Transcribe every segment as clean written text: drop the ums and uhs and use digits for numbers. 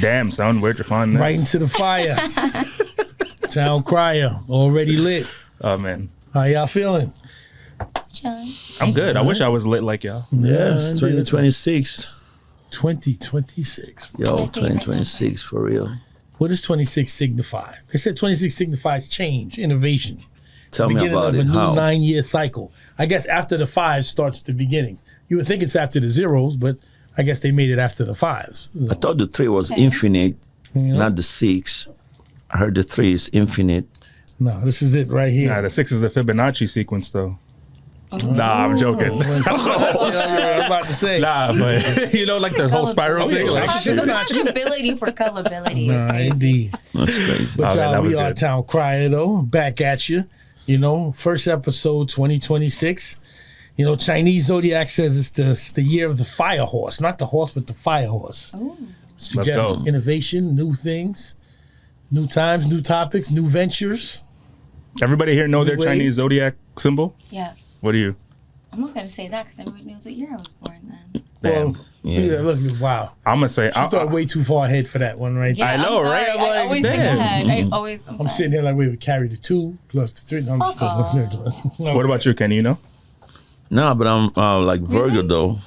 Damn, son, where'd you find this? Right into the fire. Town Crier, already lit. Oh, man. How y'all feeling? Chilling. I'm good. I wish I was lit like y'all. Yes, 2026. 2026. Yo, 2026 for real. What does 26 signify? They said 26 signifies change, innovation. Tell me Beginning about of a it. new How? 9-year cycle. I guess after the 5 starts the beginning. You would think it's after the zeros, but I guess they made it after the 5s. I thought the 3 was infinite, not the 6. I heard the 3 is infinite. No, this is it right here. Nah, the 6 is the Fibonacci sequence, though. Nah, I'm joking. I'm about to say. Nah, but you know, like the whole spiral thing. Like, The possibility for colorability is Nah, crazy. indeed. That's crazy. But Oh, man, y'all, that was we are good. Town Crier, though. Back at you. You know, first episode 2026. You know, Chinese Zodiac says it's the year of the fire horse. Not the horse, but the fire horse. Suggests go. innovation, new things, new times, new topics, new ventures. everybody here know their Waves. Chinese zodiac symbol? Yes. What do you? I'm not going to say that because everybody knows what year I was born then. Damn. Well, yeah, look, wow. I'm gonna say. She thought way too far ahead for that one, right? Yeah, I know, I'm sorry. right? I'm I like, always think damn. ahead. I always. I'm sitting here like, we would carry the 2 plus the 3. No, I'm just Uh-oh. What about you, Kenny? You know? Nah, but I'm like Virgo though.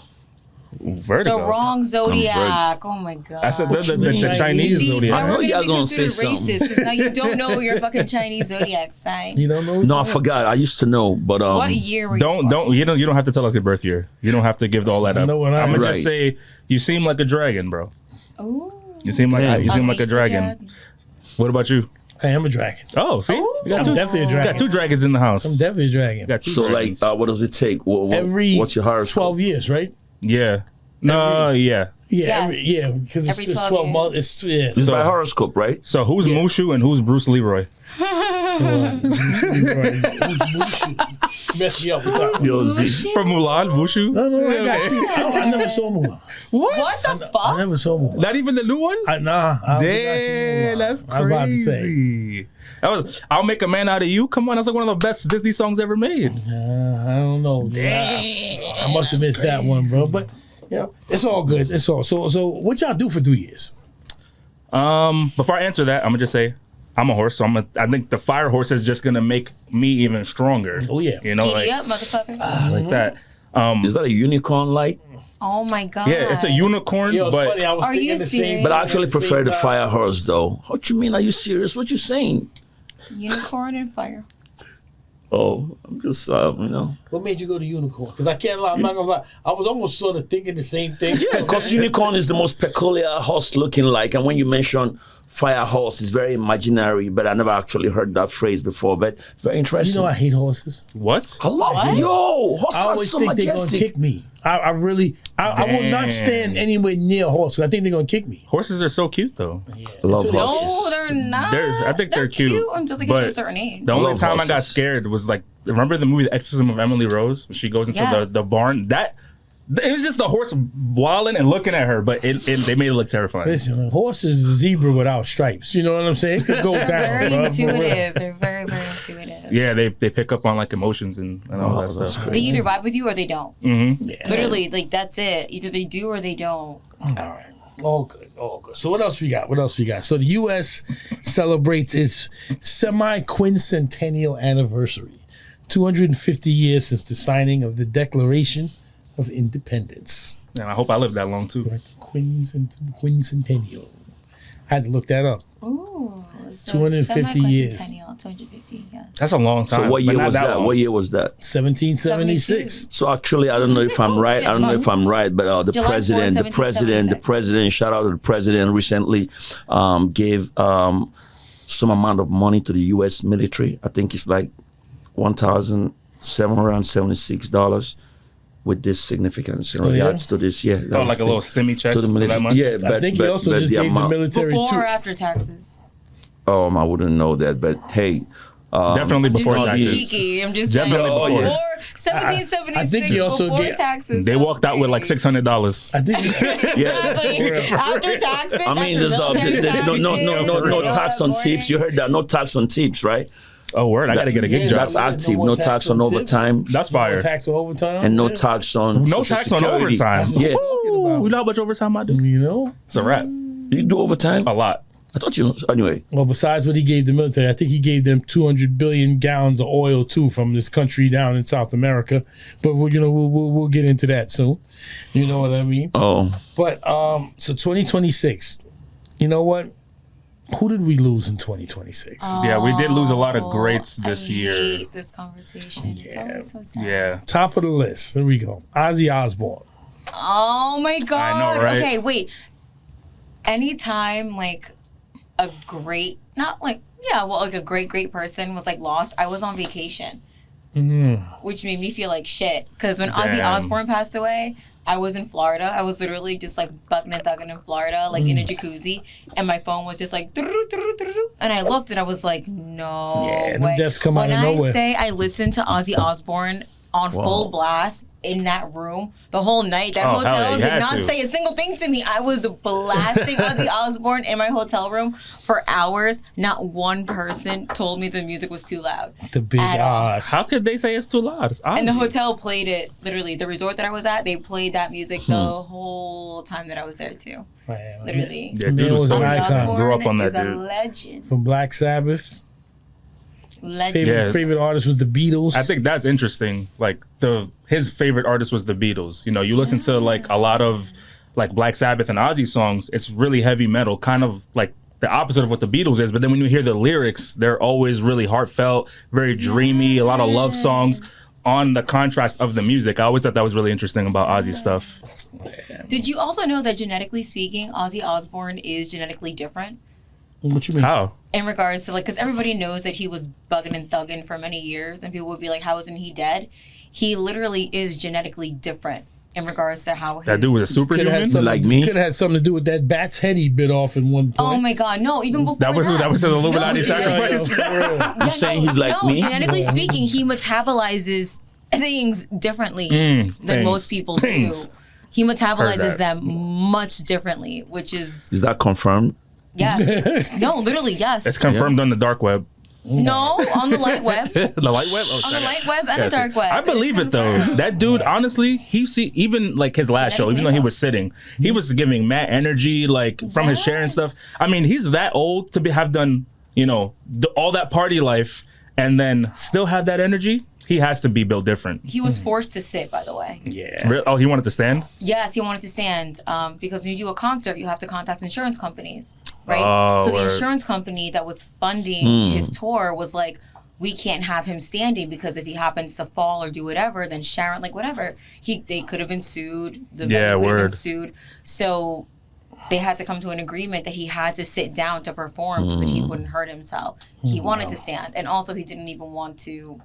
Vertigo. The wrong zodiac. Oh my god. I said the Chinese Chinese See, zodiac. now we're y'all gonna be gonna say considered something. racist because now you don't know your fucking Chinese zodiac sign. You don't know? No, I forgot. I used to know, but What year were you born? You don't have to tell us your birth year. You don't have to give all that I up. know what I I'm gonna am. just say you seem like a dragon, bro. Ooh. You seem like Damn. you seem like a Unleash the dragon. What about you? I am a dragon. Oh, see, Ooh. you got I'm two, definitely a you dragon. got 2 dragons in the house. I'm definitely a dragon. You got 2 so like, dragons. what does it take? What's your horoscope? 12 years, right? Yeah. No, yeah. Yeah, Yes. because it's Every just 12 12 years. months. It's It's So- by horoscope, right? So who's Mushu and who's Bruce Leroy? Mess me up with that. Yo, Z. From Mulan, Mushu? No, I got you. I never saw Mulan. What the I fuck? never saw Mulan. Not even the new one? I don't think I seen Damn, Mulan. that's crazy. I was about to say. That was "I'll Make a Man Out of You." Come on, that's like one of the best Disney songs ever made. I don't know. I must have missed that one, bro. But yeah, it's all good. It's all so. What y'all do for 2 years? Before I answer that, I'm gonna just say I'm a horse, so I think the fire horse is just gonna make me even stronger. Oh, yeah. you know, Giddy like, up, motherfucker. like that. Is that a unicorn light? Oh my god. Yeah, it's a unicorn, Yo, it's but funny. I was Are thinking you the same. serious? But I actually at the prefer same the time. fire horse though. What you mean? Are you serious? What you saying? Unicorn and fire. Oh, I'm just What made you go to unicorn? Because I can't lie. I'm not gonna lie. I was almost sort of thinking the same thing. Yeah, because unicorn is the most peculiar horse looking like, and when you mention fire horse, it's very imaginary. But I never actually heard that phrase before. But it's very You interesting. know I hate horses. what? Hello, yo, horses I are always so think they're gonna majestic. kick me. I really, I will not Damn. stand anywhere near horses. I think they're gonna kick me. Horses are so cute, though. Love Until they- horses. No, they're not. I think they're cute, until they get to a but certain age. The only love time I got horses. scared was like, remember the movie The Exorcism of Emily Rose? When she goes into Yes. the barn. It was just the horse walling and looking at her, but they made it look terrifying. Listen, a horse is a zebra without stripes. You know what I'm saying? It could go down. Very bro, for real. intuitive. They're very, very intuitive. Yeah, they pick up on like emotions and all that that's stuff. They either vibe with you or they don't. Mm-hmm. Literally, like that's it. Either they do or they don't. All right. All good. All good. So what else we got? So the U.S. celebrates its semi-quincentennial anniversary. 250 years since the signing of the Declaration of Independence. And I hope I live that long too. Quincentennial. I had to look that up. Ooh. So 250 years. 250, yeah. That's a long time. So what but year not was that? long. What year was that? 1776. So actually, I don't know if I'm right. I don't know if I'm right, but the July 4th, president. 1776. Shout out to the president. Recently, gave some amount of money to the U.S. military. I think it's like $1,776 with this significance in Oh, yeah? regards to this. Yeah, that Oh, was like a little stimmy check to the for that military. much? Yeah, but I think he also just the gave the amount. military Before or too. after taxes? I wouldn't know that, but hey. Definitely Just before being taxes. cheeky. I'm just Definitely saying. before. Before 1776, I think he also before gave- taxes. They walked out with like $600. I think Yeah. After taxes. I mean, there's no tax on tips. You heard that? No tax on tips, right? Oh, word! I gotta get a good Yeah, job. That's active. No tax on tips. overtime. That's fire. No tax on overtime. And no Yeah. tax on No Social tax on Security. overtime. Yeah. Ooh, you know how much overtime I do? You know? It's a wrap. You do overtime? A lot. I thought you. Anyway. Well, besides what he gave the military, I think he gave them 200 billion gallons of oil too from this country down in South America. But we'll get into that soon. You know what I mean? Oh. But so 2026. You know what? Who did we lose in 2026? Yeah, we did lose a lot of greats this I year. hate this conversation. It's always so sad. Yeah. Top of the list. Here we go. Ozzy Osbourne. Oh my god. I know, right? Okay, wait. Anytime like a great, not like, yeah, well, like a great person was like lost, I was on vacation. Which made me feel like shit. Because when Ozzy Damn. Osbourne passed away, I was in Florida. I was literally just like bucking and thugging in Florida, like in a jacuzzi. And my phone was just like, and I looked and I was like, no Yeah, them way. deaths come out when of nowhere. I say I listened to Ozzy Osbourne on full blast in that room the whole night, that Oh, hell hotel yeah, you did had not to. say a single thing to me. I was blasting Ozzy Osbourne in my hotel room for hours. Not one person told me the music was too loud. The big At all. Oz. How could they say it's too loud? It's And the Ozzy. hotel played it, literally. The resort that I was at, they played that music the whole time that I was there, too. Man, Literally. Yeah, Man dude was was so an Ozzy icon. Osbourne Grew up on that is a dude. legend. From Black Sabbath. Legend. Yeah. Favorite artist was the Beatles. I think that's interesting. Like his favorite artist was the Beatles. You know, you listen to like a lot of like Black Sabbath and Ozzy songs. It's really heavy metal, kind of like the opposite of what the Beatles is. But then when you hear the lyrics, they're always really heartfelt, very dreamy, a lot of love songs on the contrast of the music. I always thought that was really interesting about Ozzy's stuff. Did you also know that genetically speaking, Ozzy Osbourne is genetically different? What you mean? How? In regards to, like, because everybody knows that he was bugging and thugging for many years, and people would be like, how isn't he dead? He literally is genetically different in regards to how That dude was a superhuman? Like me? Could have had something to do with that bat's head he bit off in one point. Oh my God, no! Even before That was his Illuminati No, sacrifice. You saying he's like no, me? genetically speaking, he metabolizes things differently than things. most people Things. do. He Heard metabolizes that. them much differently, which is Is that confirmed? yes, no, literally yes. It's confirmed on the dark web. No, on the light web, The light web? Oh, on the sorry. light web and Yeah, the dark web. I believe it though. That dude, honestly, even like his last show, even though he was sitting, he was giving mad energy, like from his chair and stuff. I mean, he's that old to have done, you know, all that party life and then still have that energy. He has to be built different. He was forced to sit, by the way. Yeah. Oh, he wanted to stand? Yes, he wanted to stand because when you do a concert, you have to contact insurance companies, right? Oh, so the word. insurance company that was funding his tour was like, we can't have him standing because if he happens to fall or do whatever, then Sharon, like whatever, they could have been sued. The Yeah, venue could have been word. sued. So they had to come to an agreement that he had to sit down to perform so that he wouldn't hurt himself. He wanted to stand, and also he didn't even want to.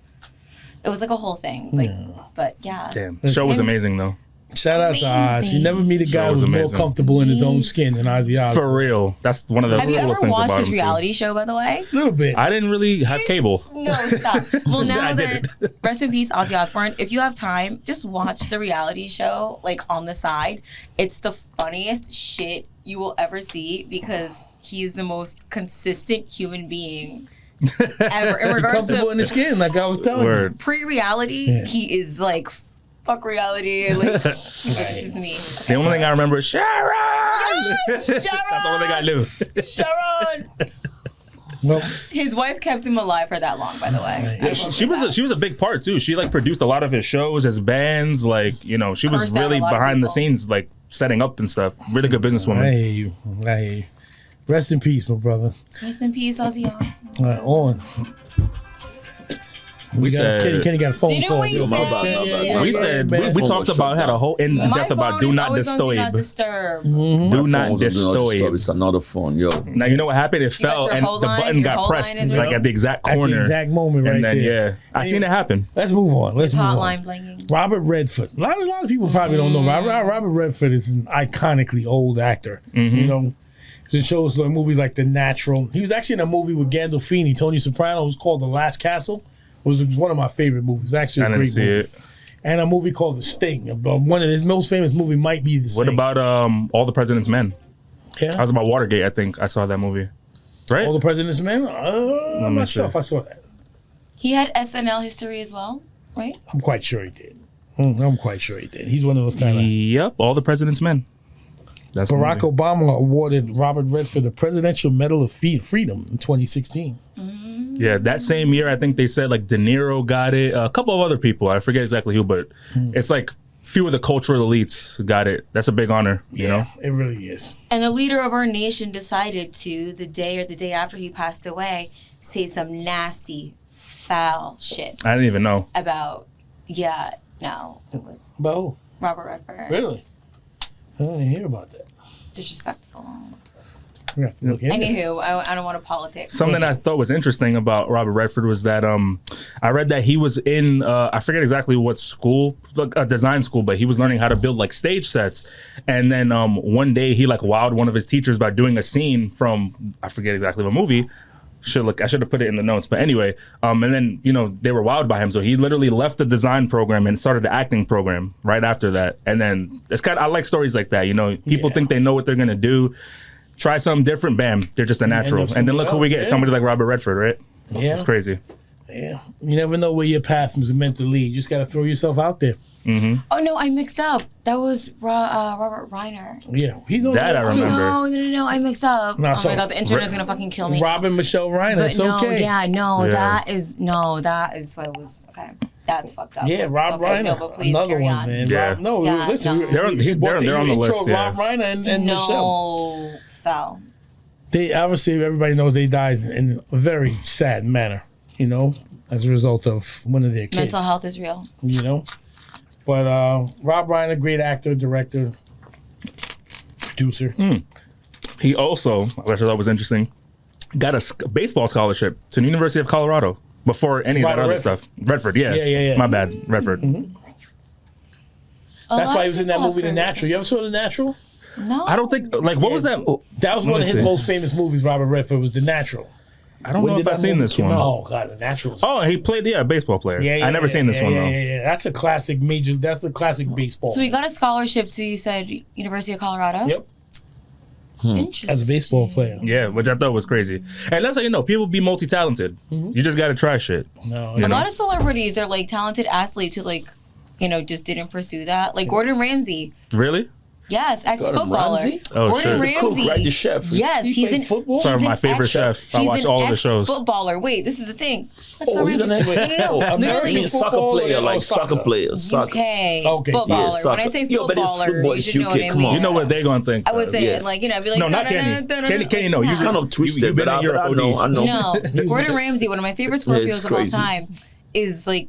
It was like a whole thing, like, but yeah. Damn. The show was amazing though. Shout out to Oz. You never meet a guy Show was who's more amazing. comfortable in his own skin than Ozzy Osbourne. For real. That's one of the Have you ever coolest things watched about his him. Too. reality show, by the way? A little bit. I didn't really have cable. No, stop. Well, now I that did rest in peace, Ozzy Osbourne. If you have time, just watch the reality show, like on the side. It's the funniest shit you will ever see because he's the most consistent human being ever. In regards Comfortable in to the skin, like I was telling Word. pre-reality, he is like fuck reality. Like this is me. The only thing I remember is Sharon. Yes, That's the only thing I knew. Sharon. you. Well, His wife kept him alive for that long, by the way. I will She say was that. she was a big part too. She like produced a lot of his shows, his bands. Like she was Cursed out really a lot of behind the people. scenes, like setting up and stuff. Really good I businesswoman. hear you. I hear you. Rest in peace, my brother. Rest in peace, Ozzy Osbourne. On. We said Kenny got a phone Didn't call. we Yeah, say- yeah, yeah, Yeah, we yeah, said man. we Phone talked was about shut had a down. whole in My depth about phone do is not always on do not disturb. disturb. Do not Phone's on do not disturb. It's another phone, yo. Now you know what happened? It fell your and whole the line- button your got whole pressed line is like real? at the exact At corner. the exact moment right and then there. I seen it happen. Let's move on. Let's His move hotline on. blinging. Robert Redford. A lot of people probably don't know. Robert Redford is an iconically old actor. You know, he shows like movies like The Natural. He was actually in a movie with Gandolfini, Tony Soprano. It was called The Last Castle. It was one of my favorite movies. Actually, I a didn't great see movie. it. And a movie called The Sting. One of his most famous movie might be The Sting. What about All the President's Men? Yeah. That was about Watergate. I think I saw that movie. Right? All the President's Men? I'm me not sure see. if I saw that. He had SNL history as well, right? I'm quite sure he did. I'm quite sure he did. He's one of those kind of. Yep. All the President's Men. That's the Barack movie. Obama awarded Robert Redford the Presidential Medal of Freedom in 2016. Yeah, that same year, I think they said like De Niro got it. A couple of other people, I forget exactly who, but it's like few of the cultural elites got it. That's a big honor, you know? It really is. And the leader of our nation decided to, the day after he passed away, say some nasty, foul shit I didn't even know. about, it was But who? Robert Redford. Really? I didn't hear about that. Disrespectful. We have to look into it. Anywho, I don't want to politics. Something I thought was interesting about Robert Redford was that I read that he was in I forget exactly what school, like a design school, but he was learning how to build like stage sets. And then one day he like wowed one of his teachers by doing a scene from I forget exactly what movie. I should have put it in the notes, but anyway. And then they were wowed by him, so he literally left the design program and started the acting program right after that. And then I like stories like that. People think they know what they're gonna do. Try something different, bam, they're just a natural. And then look who we get, somebody like Robert Redford, right? Yeah. It's crazy. Yeah. You never know where your path is meant to lead. You just got to throw yourself out there. Oh, no, I mixed up. That was Robert Reiner. Yeah. He's on That the I list, too. remember. No, I mixed up. No, Oh so- my God, the internet's going to fucking kill me. Robin Michelle Reiner. But It's no, okay. that is what it was. Okay, that's fucked up. Yeah, Rob okay, Reiner. No, but please Another carry one, on. man. Yeah. Yeah, Listen. no. They're on the list, yeah. Rob Reiner and Michelle. No, foul. They obviously, everybody knows they died in a very sad manner, as a result of one of their kids. Mental health is real. But Rob Reiner, great actor, director, producer. He also, which I thought was interesting, got a baseball scholarship to the University of Colorado before any of that Robert other Redford. stuff. Redford, yeah. Yeah. My bad, Redford. That's why he was in that movie, The Natural. You ever saw The Natural? No, I don't think, what was that? That was Let one me of his see. most famous movies, Robert Redford, was The Natural. I don't When know did if I've that seen movie this come one. out? Oh, God, The Natural. Oh, he played, a baseball player. I never seen this one, though. Yeah. That's a classic that's the classic baseball. So he got a scholarship to, you said, University of Colorado? Yep. Interesting. As a baseball player. Yeah, which I thought was crazy. And that's how you know, people be multi-talented. You just got to try shit. No, A lot of celebrities are like talented athletes who just didn't pursue that. Like Gordon Ramsay. Really? Yes, Gordon ex-footballer. Ramsay? Oh, Gordon shit. The cook, Ramsay. right? The chef. Yes, He he's played an football? Sorry, he's my an favorite chef. I watch all of the shows. Footballer. Wait, this is the thing. Let's Oh, go he's around an this- ex. No, I literally mean soccer football player, or like soccer soccer? player. Soccer. UK Okay, footballer. yeah, When I say Yo, but it's footballer, football, you it's should know UK, what I come mean. on. You know what they're going to think. I would say Yes. I'd be like, No, not Kenny. Kenny, no. It's kind of twisted, you've been but in Europe, I know. No, Gordon Ramsay, one of my favorite Yeah, it's Scorpios of all crazy. time, is like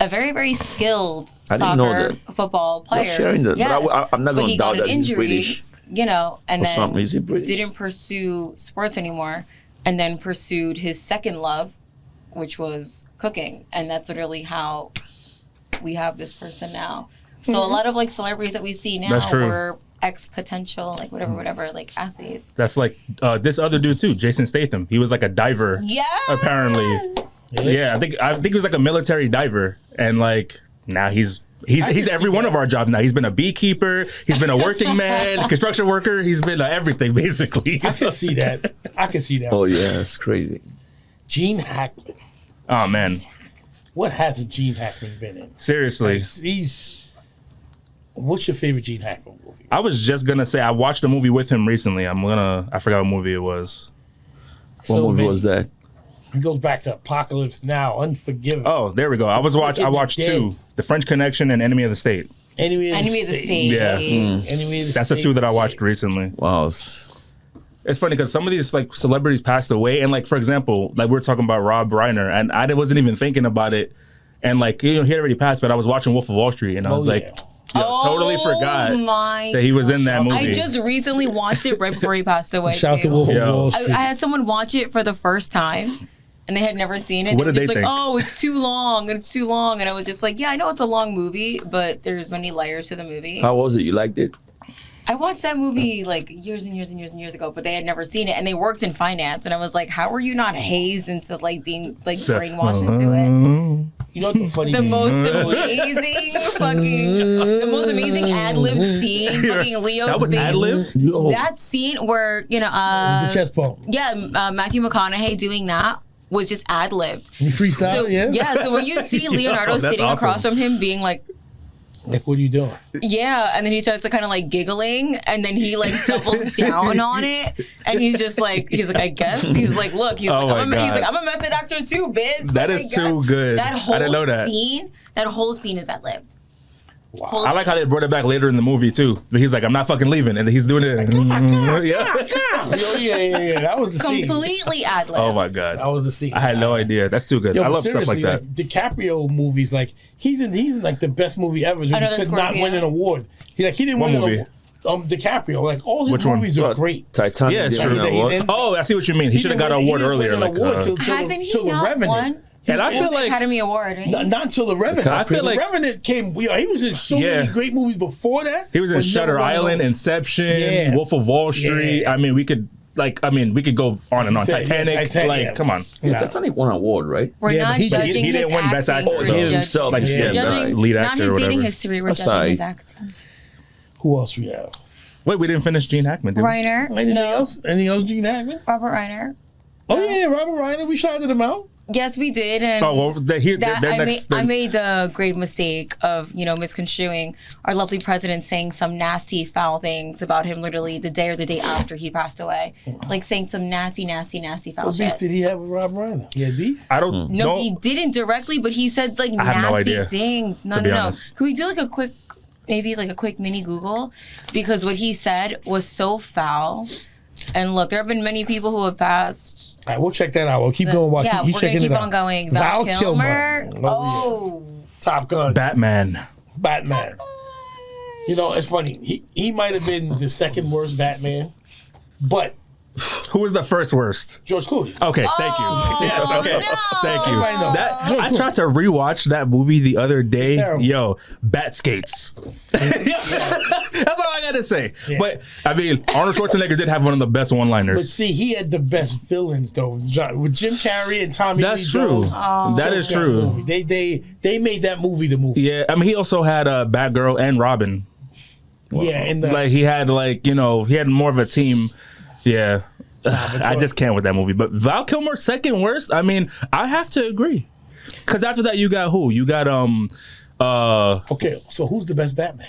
a very, very skilled I didn't know soccer that. football player. sharing that, but I'm not But gonna he got doubt an that he's injury, British. and Or then something. Is he British? didn't pursue sports anymore, and then pursued his second love, which was cooking, and that's literally how we have this person now. So a lot of like celebrities that we see now That's true. were ex-potential, like whatever, like athletes. That's like this other dude, too, Jason Statham. He was like a diver, Yeah. apparently. Yeah, I think he was like a military diver. And like, now he's every one of our jobs now. He's been a beekeeper. He's been a working man, construction worker. He's been everything, basically. I can see that. Oh yeah, it's crazy. Gene Hackman. Oh, man. What hasn't Gene Hackman been in? Seriously. What's your favorite Gene Hackman movie? I was just going to say, I watched a movie with him recently. I forgot what movie it was. What So movie many. was that? It goes back to Apocalypse Now, Unforgiven. Oh, there we go. I watched Dead. two. The French Connection and Enemy of the State. Enemy of the State. Yeah. Enemy of the That's the State. two that I watched recently. Wow. It's funny because some of these like celebrities passed away, and like for example, like we were talking about Rob Reiner, and I wasn't even thinking about it, and like he already passed, but I was watching Wolf of Wall Street, and I was like, totally forgot that he was in that movie. I just recently watched it right before he passed away. Shout out too. to Wolf of Yo. Wall I Street. had someone watch it for the first time, and they had never seen it. What They did were they just like, think? "Oh, it's too long, and it's too long," and I was just like, "Yeah, I know it's a long movie, but there's many layers to the movie." How was it? You liked it? I watched that movie like years and years and years and years ago, but they had never seen it, and they worked in finance, and I was like, "How are you not hazed into like being like brainwashed into it?" You know what the funny The thing most is? the most amazing ad-lib scene, fucking Leo's That was face. ad-libbed? Yo. That scene where The chest bump. Matthew McConaughey doing that was just ad-libbed. You freestyle, So yeah? so when you see Leonardo Yo, that's sitting across awesome. from him being like, Like, what are you doing? Yeah, and then he starts to kind of like giggling, and then he like doubles down on it, and he's like, I guess. He's like, look, he's Oh like, my God. I'm a method actor too, bitch. That Oh is my too God. good. That whole I didn't know that. whole scene is ad-libbed. Wow. I like how they brought it back later in the movie too. He's like, I'm not fucking leaving, and he's doing it. Yeah. Yeah. That was the scene. Completely ad-libbed. Oh my God. That was the scene. I had no idea. That's too good. Yo, I but love stuff like seriously, that. DiCaprio movies, like he's in like the best movie ever to Another not Scorpion. win an award. He didn't What win movie? an award. DiCaprio, like all his Which one? movies are What? great. Titanic. Yeah, didn't sure. win an award. Oh, I see what you mean. He should have got an award earlier. Like, Hasn't he till the not Revenant. won? and I feel like Academy Award, right? Not until the Revenant. I feel the like- Revenant came. He was in so Yeah. many great movies before that. he was in but never Shutter won an Island, award. Inception, Yeah. Wolf of Wall Street. Yeah. I mean, we could go on and on. said, yeah, Titanic, Titanic, like, yeah. come on. Yeah, Titanic won an award, right? We're Yeah, not but he- judging he his didn't win Best acting. Actor, we're though. He judging- himself. Like, is yeah, judging. best lead not actor his or dating whatever. history. We're Aside. judging his acting. Who else we have? Wait, we didn't finish Gene Hackman, did we? Reiner. Anything No. else? Anything else? Gene Hackman? Robert Reiner. Oh yeah, Robert Reiner. We shouted him out. Yes, we did. And Oh, well, I made the grave mistake of, misconstruing our lovely president saying some nasty, foul things about him literally the day or the day after he passed away. Like saying some nasty, nasty, nasty foul What beef shit. did he have with Robert Reiner? He had beef. I don't No, know. he didn't directly, but he said like I have no nasty idea, things. No, to no, be no. honest. Can we do like a quick mini Google? Because what he said was so foul. And look, there have been many people who have passed. All right, we'll check that out. We'll keep going while Yeah, he's we're gonna checking keep it out. on going. Val Kilmer. Oh, Oh. yes. Top Gun. Batman. Batman. It's funny. He might have been the second worst Batman, but Who was the first worst? George Clooney. Okay, thank you. Yes, okay, no. thank you. Everybody knows. That George I Clooney. tried to rewatch that movie the other day. terrible. Yo, bat skates. That's all I got to say. Yeah. But I mean, Arnold Schwarzenegger did have one of the best But one-liners. see, he had the best villains though, with Jim Carrey and Tommy That's Lee true. Jones. That is That true. movie. They made that movie the movie. Yeah, I mean, he also had Batgirl and Robin. Yeah, and Like he had he had more of a team. Yeah. I just can't with that movie. But Val Kilmer, second worst. I mean, I have to agree. Because after that, you got who? You got okay. So who's the best Batman?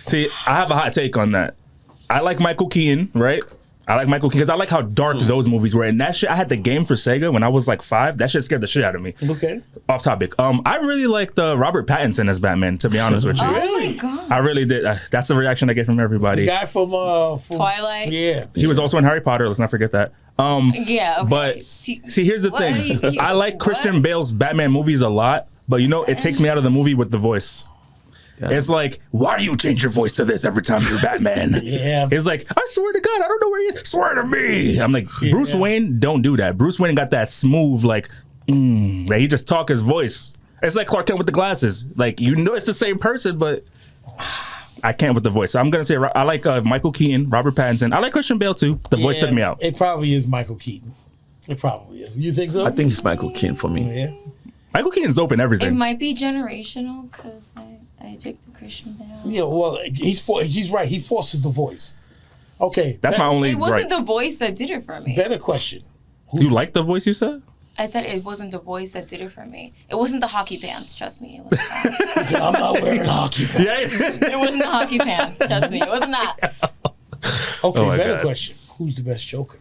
See, I have a hot take on that. I like Michael Keaton, right? I like Michael Keaton because I like how dark those movies were. And that shit, I had the game for Sega when I was like 5. That shit scared the shit out of me. Okay. Off topic. I really like the Robert Pattinson as Batman, to be honest with you. Really? Oh my God. I really did. That's the reaction I get from everybody. The guy from Twilight? Yeah. He was also in Harry Potter. Let's not forget that. Yeah, okay. But see, here's the What? thing. I like Christian Bale's Batman movies a lot, but it takes me out of the movie with the voice. It's like, why do you change your voice to this every time you're Batman? Yeah. It's like, I swear to God, I don't know where he is. Swear to me. I'm like, Bruce Wayne, don't do that. Bruce Wayne got that smooth, like he just talk his voice. It's like Clark Kent with the glasses. Like, it's the same person, but I can't with the voice. So I'm going to say I like Michael Keaton, Robert Pattinson. I like Christian Bale, too. The voice took me out. It probably is Michael Keaton. It probably is. You think so? I think it's Michael Keaton for me. Yeah. Michael Keaton's dope in It everything. might be generational because I take the Christian Bale. Yeah. Well, he's right. He forces the voice. Okay. That's my only It wasn't right. the voice that did it for me. better question. You like the voice you said? I said it wasn't the voice that did it for me. It wasn't the hockey pants, trust me. It, was He said, I'm not wearing hockey pants. Yeah. it wasn't the hockey pants, trust me. It wasn't that. Okay. Oh my better God. question. Who's the best Joker?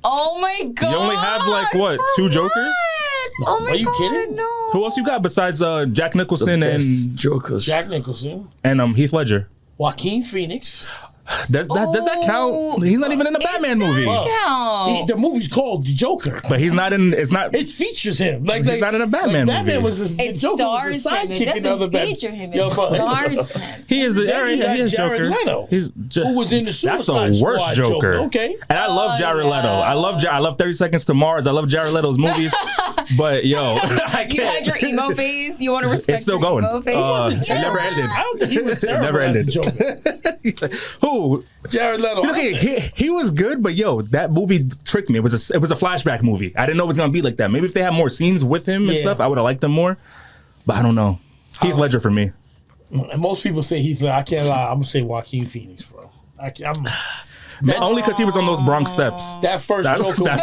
Oh my God. You only have, like, what, For 2 Jokers? what? Oh my Are you God, kidding? no. Who else you got besides Jack Nicholson Best and Jokers. Jack Nicholson, Heath Ledger? Joaquin Phoenix. Does that count? He's not even in the Batman movie. Count. The movie's called The Joker. But he's not in. It's not. It features him. He's not in a Batman movie. Batman was the It Joker was the stars him. It sidekick in the other doesn't Batman. feature him. Yo, It but- stars him. He is the. Then you got he is Jared Joker. Leto, He's who was in the That's Suicide the worst Squad Joker. Okay. And I love Jared Leto. yeah. I love 30 Seconds to Mars. I love Jared Leto's movies. But yo, I You had can't. your emo phase. You want to respect It's still your going. emo phase? It never ended. I don't think he was terrible never as ended. the Joker. Who? Jared Leto. Look, he was good, but yo, that movie tricked me. It was a flashback movie. I didn't know it was gonna be like that. Maybe if they had more scenes with him and Yeah. stuff, I would have liked them more. But I don't know. Heath Ledger for me. And most people say Heath Ledger. I can't lie. I'm gonna say Joaquin Phoenix, bro. Only because he was on those Bronx steps. That first That's Joker. why,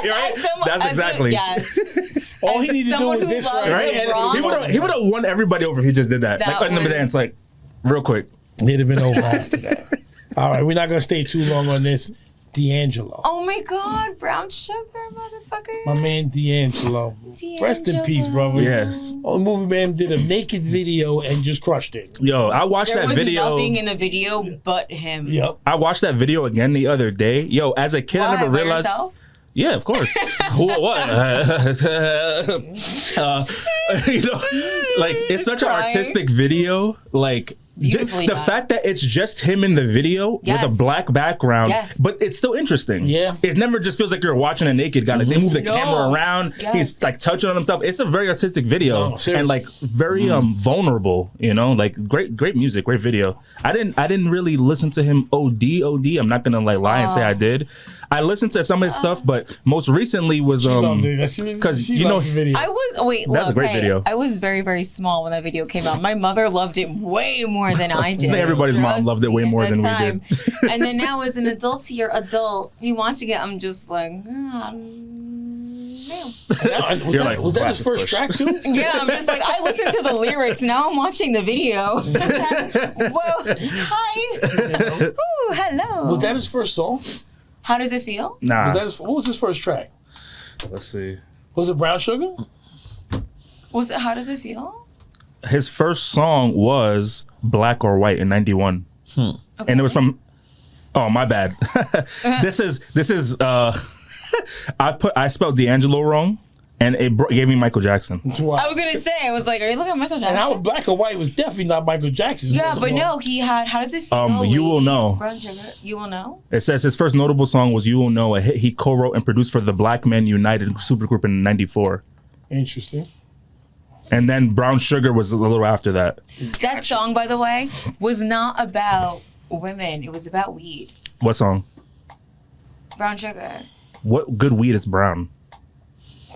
Yes, right? That's exactly. Yes. All he As needed to do someone was who this loves right. the And Bronx. He would have won everybody over if he just did that. That Like in the was- dance, like real quick. It'd have been over after that. All right, we're not gonna stay too long on this. D'Angelo. Oh my God, brown sugar, motherfucker. My man D'Angelo. Rest in peace, brother. Yes. Movie Man did a naked video and just crushed it. Yo, I watched There that was video. nothing in the video but him. Yep. I watched that video again the other day. Yo, as a kid, Why, I never by realized. yourself? Yeah, of course. What? You know, like it's such an crying. artistic video. Like Beautifully the done. fact that it's just him in the video with Yes. a black background, Yes. but it's still interesting. Yeah. it never just feels like you're watching a naked guy. Like they move the No. camera around. Yes. He's like touching on himself. It's a very artistic video No, seriously. and like very vulnerable. You know, like great music, great video. I didn't really listen to him OD. I'm not gonna like lie and say I did. I listened to some of his stuff, but most recently was She loved it. She 'cause, you loved know- the video. I was That's a great video. I was very, very small when that video came out. My mother loved it way more than I did. I think everybody's mom Trust loved it way me, more at than we that did. time. And then now as an adult to your adult, you watching it, I'm just like, no. You're like, was that his classic first push. track too? Yeah, I'm just like, I listened to the lyrics. Now I'm watching the video. Whoa, hi. Ooh, hello. Was that his first song? How does it feel? Nah. What was his first track? Let's see. Was it Brown Sugar? Was it? How does it feel? His first song was Black or White in '91, and it was from. Oh, my bad. This is. I spelled D'Angelo wrong, and it gave me Michael Jackson. Wow. I was gonna say, I was like, are you looking at Michael Jackson? And how Black or White was definitely not Michael Jackson's Yeah, first but song. no, he had. How does it feel? You Will Lady? Know. Brown Sugar. You will know. It says his first notable song was "You Will Know," a hit he co-wrote and produced for the Black Men United supergroup in '94, Interesting. and then "Brown Sugar" was a little after that. That song, by the way, was not about women. It was about weed. What song? Brown Sugar. What good weed is brown?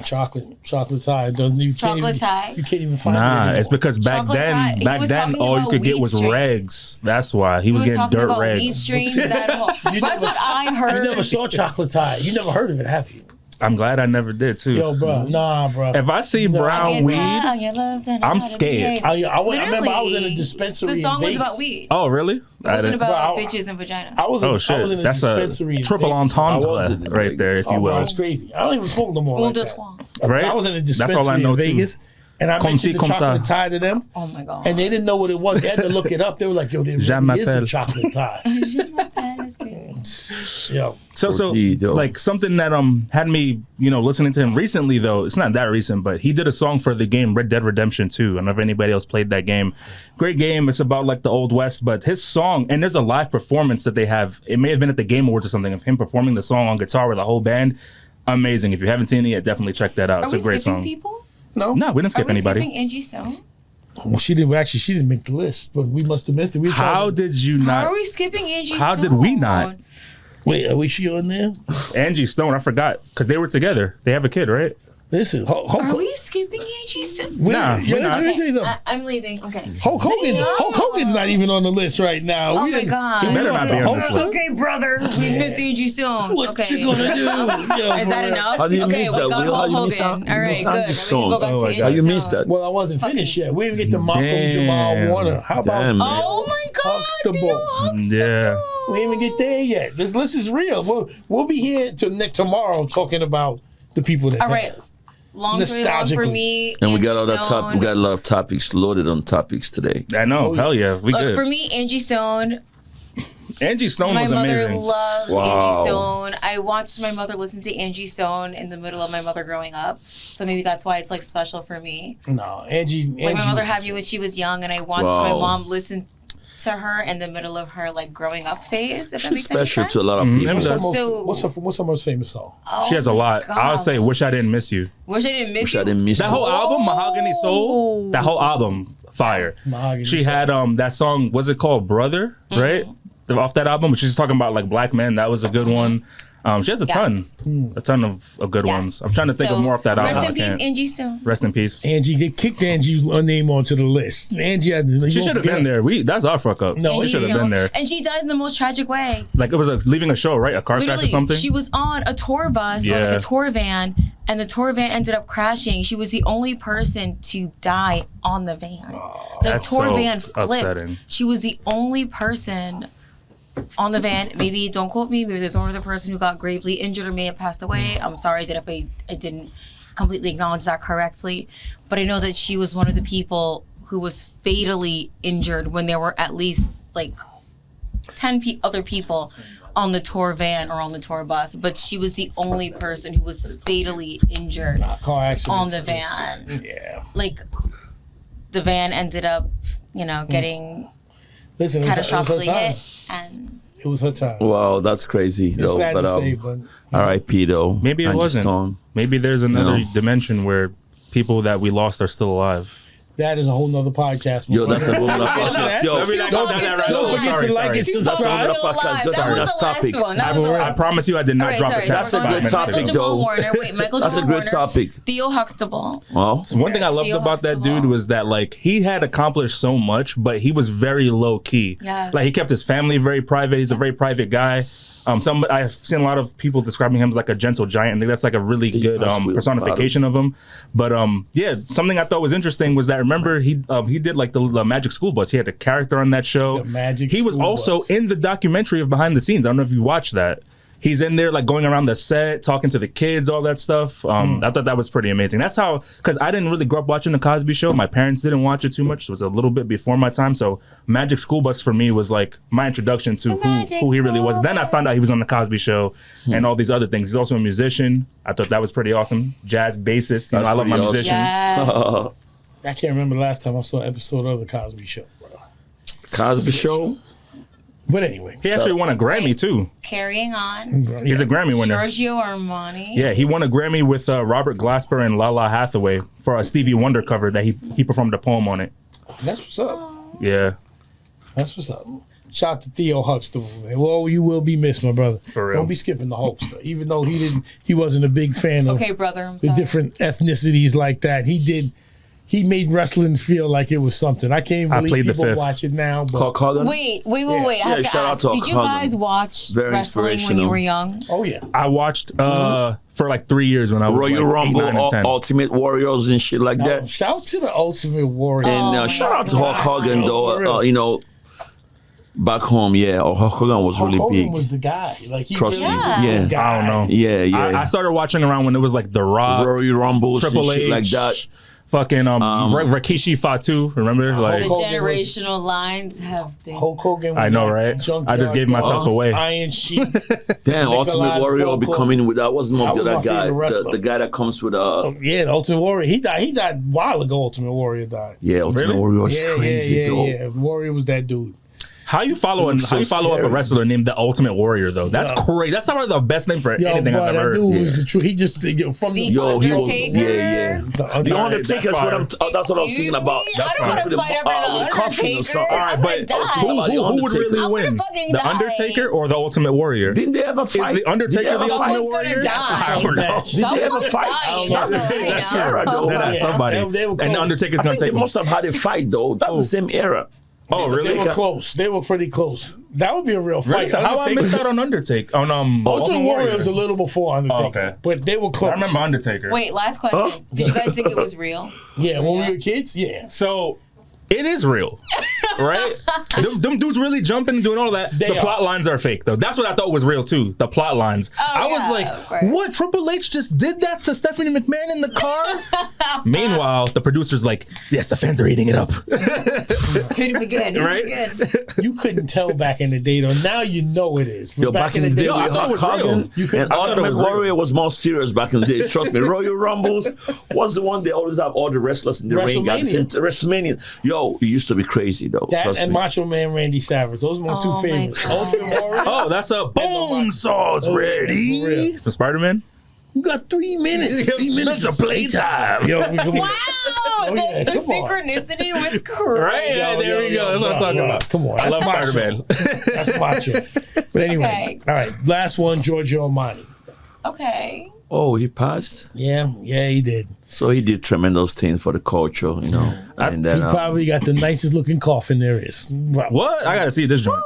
Chocolate tie. Doesn't you can't Chocolate even, tie? You can't even find it Nah, anymore. it's because back Chocolate tie. then, He was talking all you about could get weed was strains. regs. That's why he was He was getting talking dirt about weed regs. strains. That whole. You That's never- what I heard. You never saw Chocolate Tie. You never heard of it, have you? I'm glad I never did too. Yo, bro. Nah, bro. If I see No. brown It's weed, how you loved and I'm how to scared. behave. I remember I was in a Literally, dispensary The song in was about Vegas. weed. oh really? It wasn't didn't- about Bro, bitches and vagina. I was in, Oh I was in shit, a that's dispensary a in triple Vegas. I wasn't entendre in right there, if Oh, you bro, will. it's crazy. I don't even smoke no more Un, like deux, that. trois. Right? I was in a That's dispensary all I know in too. Vegas, and I Comme mentioned the ci, comme chocolate ça. tie to them, Oh my god. and they didn't know what it was. They had to look it up. They were like, "Yo, there Jean really is a m'appelle. chocolate tie." That's crazy. Yo, So Indeed, yo. like something that had me, listening to him recently though, it's not that recent, but he did a song for the game Red Dead Redemption 2. I don't know if anybody else played that game. Great game. It's about like the Old West, but his song, and there's a live performance that they have. It may have been at the Game Awards or something of him performing the song on guitar with the whole band. Amazing. If you haven't seen it yet, definitely check that out. Are It's we a great skipping song. people? no, No, we didn't Are skip we anybody. skipping Angie Stone? Well, she didn't make the list, but we must have missed it. We tried How to- did you How are not? we skipping Angie Stone? How did we not? Wait, are she on there? Angie Stone, I forgot because they were together. They have a kid, right? Listen, Hulk Are we skipping Angie Stone? Nah, we're not. Let me tell you something. I'm leaving. Okay. Hulk Hogan's not even on the list right now. Oh We my didn't- God. we He better lost not be the on this Hulkster? list. Okay, brother. We missed Angie Stone. What okay. you gonna do? Yo, Is that bro. enough? How do you okay, miss we that? got How Hulk you miss Hogan. that? All You right, missed good. Angie We Stone. can go back Oh to my Angie God. You missed Stone. that. Well, I wasn't finished yet. We didn't get to Malcolm Jamal Damn. Warner. How about Damn, man. Oh my God. Huxtable? Yeah. We didn't even get there yet. This list is real. We'll be here tomorrow talking about the people that All right. has. Long story long for Nostalgically. me. And we got Angie all that Stone. we got a lot of topics loaded on topics today. I know. Oh, yeah. Hell yeah. We Look, good. for me, Angie Stone. Angie Stone My was mother amazing. loves Wow. Angie Stone. I watched my mother listen to Angie Stone in the middle of my mother growing up. So maybe that's why it's like special for me. No, Angie. Like my mother was- had me when she was young, and I watched my Wow. mom listen to her in the middle of her like growing up phase. If that She's makes any special sense. to a lot of Mhm. people. What's her, So- what's her most famous song? Oh She has a my lot. I would say God. "Wish I Didn't Miss You." Wish I didn't miss Wish you. I didn't miss That you. whole album, Mahogany Soul. That whole album, fire. Mahogany She Soul. had that song. What's it called? Brother, right? Off that album, but she's talking about like black men. That was a good one. She has a Yes. ton of good Yes. ones. I'm trying to think of more off that album. Rest I in peace, can't. Angie Stone. Rest in peace. Angie, they kicked Angie's name onto the list. Angie had. She should have been there. That's our fuck up. No, she Angie should have Stone. been there. And she died in the most tragic way. Like it was leaving a show, right? A car crash or Literally, something. she was on a tour bus or like Yeah. a tour van, and the tour van ended up crashing. She was the only person to die on the van. The that's tour so van flipped. upsetting. She was the only person on the van. Maybe, don't quote me, maybe there's one other person who got gravely injured or may have passed away. I'm sorry that if I didn't completely acknowledge that correctly. But I know that she was one of the people who was fatally injured when there were at least like 10 other people on the tour van or on the tour bus. But she was the only person who was fatally injured Car accident on the van. Yeah. Like, the van ended up, getting Listen, it was her catastrophically time. hit. And It was her time. Wow, that's crazy It's though. sad But to say, but R.I.P. though. Maybe it Angie wasn't. Stone. Maybe there's another No. dimension where people that we lost are still alive. that is a whole nother podcast. Yo, that's a woman of Listen, podcast. Yo, Let me not go down that rabbit Don't hole. forget Sorry, to like sorry. and That's subscribe. a Still podcast. alive. That's That our was next the last topic. one. That was the I last promise you I did not Alright, drop sorry, a That's text. a good topic, Michael though. Jamal Warner. Wait, Michael That's a Jamal good Warner. topic. Theo Huxtable. Well, One thing I loved Theo about that Huxtable. dude was that like he had accomplished so much, but he was very low key. Yes. Like he kept his family very private. He's a very private guy. I've seen a lot of people describing him as like a gentle giant. I think that's like a really good that's weird personification of him. But yeah, something I thought was interesting was that remember he did like the Magic School Bus. He had a character on that show. The Magic He was School also Bus. in the documentary of Behind the Scenes. I don't know if you watched that. He's in there like going around the set, talking to the kids, all that stuff. I thought that was pretty amazing. That's how, because I didn't really grow up watching the Cosby Show. My parents didn't watch it too much. It was a little bit before my time. So Magic School Bus for me was like my introduction to who he really was. Then I found out he was on the Cosby Show and all these other things. He's also a musician. I thought that was pretty awesome. Jazz bassist. You know, That's I love my pretty awesome. musicians. Yes. I can't remember the last time I saw an episode of the Cosby Show, bro. Cosby Show. But anyway, He actually won a Grammy too. Carrying on. He's a Grammy winner. Giorgio Armani. Yeah, he won a Grammy with Robert Glasper and Lala Hathaway for a Stevie Wonder cover that he performed a poem on it. that's what's up. Yeah, That's what's up. Shout out to Theo Huxtable, man. Well, you will be missed, my brother. For real. Don't be skipping the Hulkster. Even though he wasn't a big fan of Okay, brother, I'm the sorry. different ethnicities like that. He made wrestling feel like it was something. I can't I believe played the people fifth. watch it now. But Hulk Hogan. Wait. I Yeah, have to shout out ask. to Did you Hulk guys Hogan. watch Very wrestling when you inspirational. were young? oh yeah, I watched for like 3 years when I was Royal like Rumble, 8, 9, and 10. Ultimate Warriors and shit like now, that. shout to the Ultimate Warrior. And Oh, shout out to my Hulk Hogan God. though. Back home, yeah. Hulk Hogan was Hulk really Hogan big. was the guy. Like he Trust really me. was Yeah. the guy. I don't know. Yeah. I started watching around when it was like The Rock, Royal Rumbles Triple and H, shit like that. fucking Rikishi Fatu. Remember? Like The Hulk Hogan was- generational lines have been. Hulk Hogan. Was I know, like right? Junkyard I just gave myself Dog, away. Iron Sheik. Damn, Ultimate Nikolai Warrior will Hulk be Hogan. coming with that. What's the name of That the was other my guy? favorite wrestler. The guy that comes with Yeah, the Ultimate Warrior. He died a while ago. Ultimate Warrior died. yeah, Ultimate Really? Warrior was Yeah, crazy yeah. though. The Warrior was that dude. how you follow looks so up a scary. wrestler named the Ultimate Warrior though? That's Yeah. crazy. That's probably the best name for Yo, anything boy, I've that ever heard. dude was the truth. He just from the Yo, he was Undertaker. yeah. the The Alright, Undertaker. that's That's what I was thinking Excuse about. me? I don't want to fight over the Coffin or Undertaker. something. All right, I'm but gonna die. who would really I'm win? gonna fucking The die. Undertaker or the Ultimate Warrior? Didn't they ever fight? Is the Undertaker Did they the ever Ultimate fight? Someone's gonna Warrior? die. I don't know. Did Did they ever Someone's fight? dying. I don't That's know. right That's now. era, though. That Yeah, somebody. they were And the close. Undertaker's I gonna think they take him. must have had a fight though. That's the same era. Oh, really? They were close. They were pretty close. That would be a real Really? fight. So how I missed out on Undertaker? On Ultimate Warrior was a little before Undertaker, Oh, okay. but they were close. I remember Undertaker. Wait, last question. Did you guys think it was real? Yeah, when we were kids, yeah. So it is real, right? them dudes really jumping and doing all that. They The are. plot lines are fake, though. That's what I thought was real too. The plot lines. I was yeah, like, of course. what? Triple H just did that to Stephanie McMahon in the car? Meanwhile, the producer's like, yes, the fans are eating it up. Hit him again. Hit Right? him again. You couldn't tell back in the day, though. Now you know it is. But Yo, back in the day, Yo, I with thought it Hulk was real. Hogan You could- and I thought it Ultimate was real. Warrior was more serious back in the day. Trust me. Royal Rumbles was the one they always have all the wrestlers in the ring at the same time. WrestleMania. Yo, it used to be crazy though. that Trust and me. Macho Man Randy Savage. Those are my two Oh, my favorites. God. Ultimate Warrior. Oh, that's a bone saw's Oh, yeah, ready for real. for Spider-Man. You got 3 minutes. 3 minutes of playtime. Yo, come on. Wow, yeah, the come on. synchronicity was crazy. Right? Yeah, there we go. That's what I'm talking about. Come on. I love That's my Spider-Man. show. That's my show. But anyway, Okay. all right. Last one, Giorgio Armani. Okay. Oh, he passed. Yeah, he did. So he did tremendous things for the culture, you know. And then He probably got the nicest looking coffin there is. Wow. What? I gotta see this joint.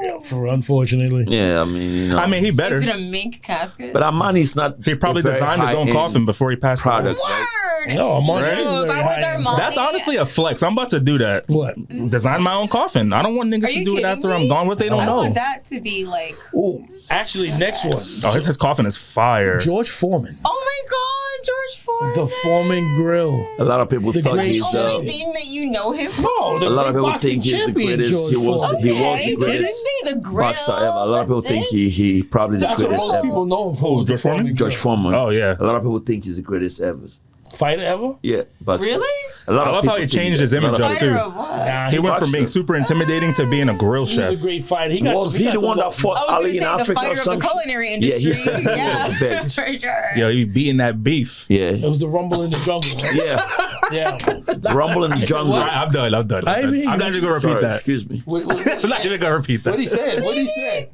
Yeah, unfortunately. yeah, I mean, you know. I mean, he better. Is it a mink casket? but Armani's not. He probably a very designed his own high-end coffin before he passed away. product. Right? Word. No, Armani Right? is Ew, if very I was high-end. Armani, That's honestly a flex. I'm about to do that. What? Design my own coffin. I don't want niggas Are to you do it kidding after me? I'm gone. What they don't I know. want that to be like, Oh, actually, next one. Oh, his coffin is fire. George Foreman. oh my God, George Foreman. The Foreman Grill. A lot of people The thought great- he's. The only thing that you know him for. No, A lot of people think he's the greatest. He was the Okay, greatest say the grill. boxer ever. A lot of people think he probably the That's what greatest most ever. people know him for. Who, is the George Foreman? George Foreman. Oh, yeah. A lot of people think he's the greatest ever. Fighter ever? Yeah, but Really? A lot I of love people how he think changed that. his A lot image of up, people- too. Fighter of what? Nah, He went from being boxer. super intimidating to being a grill He was a chef. great fighter. He got Was some, he the one that fought I was Ali in gonna say the Africa or fighter of the something? culinary Yeah, industry. he's definitely one Yeah, of the best. for sure. Yo, he beating that beef. Yeah, It was the Rumble in the Jungle. Right? yeah. Yeah. Rumble in the jungle. I'm done. I'm done. I mean, I'm not even gonna repeat Sorry, that. excuse me. What I'm not even gonna repeat that. he said? What he said?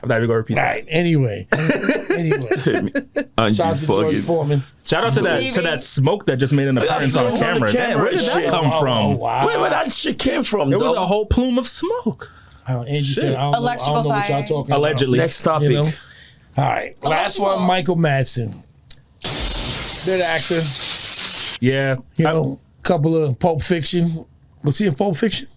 I'm not even gonna repeat All that. right. Anyway. And Shout out she's to George bugging. Foreman. Shout out to that smoke that just made an appearance on filmed on camera. the Man, camera where did and that shit. come Oh, from? wow. Where that shit came from? It was though? a whole plume of smoke. Angie said, I don't Electrical know what y'all fire. talking Allegedly. Next about. topic. You know? All right. Last Electrical. one, Michael Madsen. Good actor. Yeah. You know, couple of Pulp Fiction. Was he in Pulp Fiction?